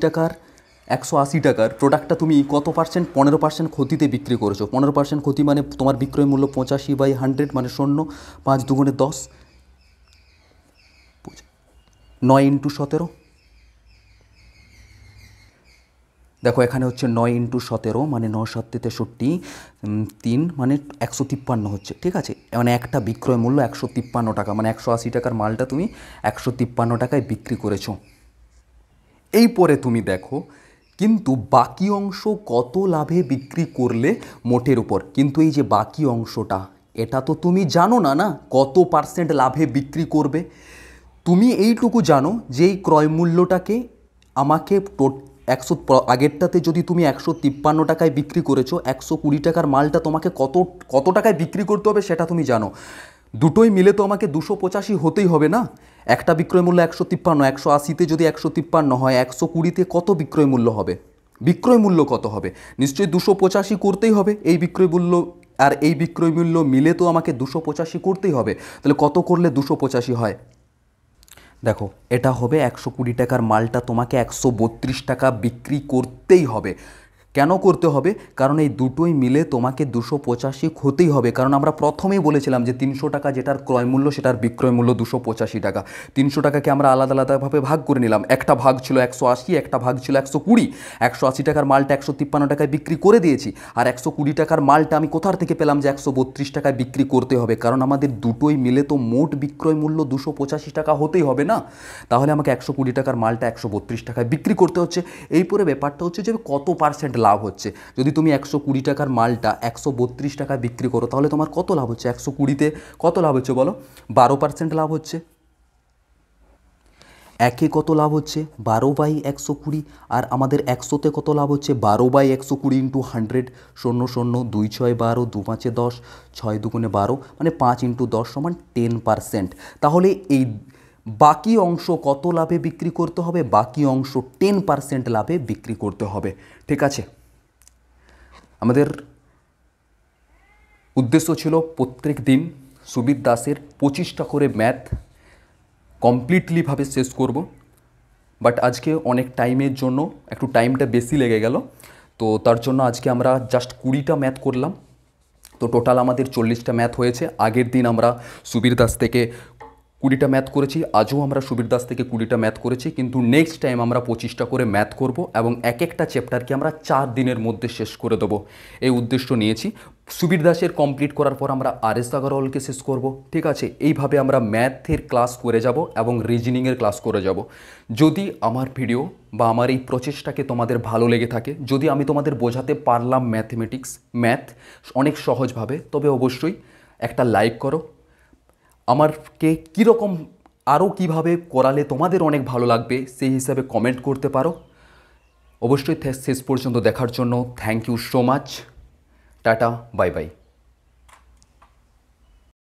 টাকার প্রোডাক্টটা তুমি কত পার্সেন্ট, 15% ক্ষতিতে বিক্রি করেছো। 15% ক্ষতি মানে তোমার বিক্রয় মূল্য 85/100 মানে 0, 5 2 10, 9 ইন্টু 17, দেখো এখানে হচ্ছে 9 ইন্টু 17 মানে 9 7 63, 3 মানে 153 হচ্ছে, ঠিক আছে। মানে একটা বিক্রয় মূল্য 153 টাকা, মানে 180 টাকার মালটা তুমি 153 টাকায় বিক্রি করেছো। এই পরে তুমি দেখো কিন্তু বাকি অংশ কত লাভে বিক্রি করলে মোটের উপর, কিন্তু এই যে বাকি অংশটা, এটা তো তুমি জানো না, না কত পার্সেন্ট লাভে বিক্রি করবে। তুমি এইটুকু জানো যে এই ক্রয় মূল্যটাকে আমাকে আগেরটাতে যদি তুমি 153 টাকায় বিক্রি করেছো, 120 টাকার মালটা তোমাকে কত টাকায় বিক্রি করতে হবে সেটা তুমি জানো। দুটোই মিলে তো আমাকে 285 হতেই হবে না। একটা বিক্রয় মূল্য 153, 180তে যদি 153 হয়, 120তে কত বিক্রয় মূল্য হবে, কত হবে, নিশ্চয়ই 285 করতেই হবে। এই বিক্রয় মূল্য আর এই বিক্রয় মূল্য মিলে তো আমাকে 285 করতেই হবে। তাহলে কত করলে 285 হয়, দেখো এটা হবে 120 টাকার মালটা তোমাকে 132 টাকা বিক্রি করতেই হবে। কেন করতে হবে, কারণ এই দুটোই মিলে তোমাকে 285 হতেই হবে। কারণ আমরা প্রথমেই বলেছিলাম যে 300 টাকা যেটার ক্রয় মূল্য সেটার বিক্রয় মূল্য 285 টাকা। 300 টাকাকে আমরা আলাদা আলাদাভাবে ভাগ করে নিলাম, একটা ভাগ ছিল 180, একটা ভাগ ছিল 120। 180 টাকার মালটা 153 টাকায় বিক্রি করে দিয়েছি, আর 120 টাকার মালটা আমি কোথার থেকে পেলাম যে 132 টাকায় বিক্রি করতে হবে, কারণ আমাদের দুটোই মিলে তো মোট বিক্রয় মূল্য 285 টাকা হতেই হবে না। তাহলে আমাকে 120 টাকার মালটা 132 টাকায় বিক্রি করতে হচ্ছে। এই পরে ব্যাপারটা হচ্ছে যে কত পার্সেন্ট লাভ হচ্ছে। যদি তুমি 120 টাকার মালটা 132 টাকায় বিক্রি করো তাহলে তোমার কত লাভ হচ্ছে, 120তে কত লাভ হচ্ছে বলো, 12% লাভ হচ্ছে। একে কত লাভ হচ্ছে, 12/120, আর আমাদের 100তে কত লাভ হচ্ছে, 12/120 ইন্টু 100, 0 0 2 6 12, 2 5 10, 6 2 12, মানে 5 ইন্টু 10 সমান 10%। তাহলে এই বাকি অংশ কত লাভে বিক্রি করতে হবে, বাকি অংশ 10% লাভে বিক্রি করতে হবে, ঠিক আছে। আমাদের উদ্দেশ্য ছিল প্রত্যেক দিন সুবীর দাসের 25টা করে ম্যাথ কমপ্লিটলিভাবে শেষ করব, বাট আজকে অনেক টাইমের জন্য একটু টাইমটা বেশি লেগে গেল, তো তার জন্য আজকে আমরা জাস্ট 20টা ম্যাথ করলাম। তো টোটাল আমাদের 40টা ম্যাথ হয়েছে। আগের দিন আমরা সুবীর দাস থেকে 20টা ম্যাথ করেছি, আজও আমরা সুবীর দাস থেকে 20টা ম্যাথ করেছি, কিন্তু নেক্সট টাইম আমরা 25টা করে ম্যাথ করব এবং এক একটা চ্যাপ্টারকে আমরা 4 দিনের মধ্যে শেষ করে দেবো, এই উদ্দেশ্য নিয়েছি। সুবীর দাসের কমপ্লিট করার পর আমরা RS আগরওয়ালকে শেষ করব, ঠিক আছে। এইভাবে আমরা ম্যাথের ক্লাস করে যাব এবং রিজনিংয়ের ক্লাস করে যাব। যদি আমার ভিডিও বা আমার এই প্রচেষ্টাকে তোমাদের ভালো লেগে থাকে, যদি আমি তোমাদের বোঝাতে পারলাম ম্যাথ অনেক সহজভাবে, তবে অবশ্যই একটা লাইক করো। আমারকে কীরকম আরও কীভাবে করালে তোমাদের অনেক ভালো লাগবে সেই হিসাবে কমেন্ট করতে পারো। অবশ্যই শেষ পর্যন্ত দেখার জন্য thank you so much. Tata, bye by.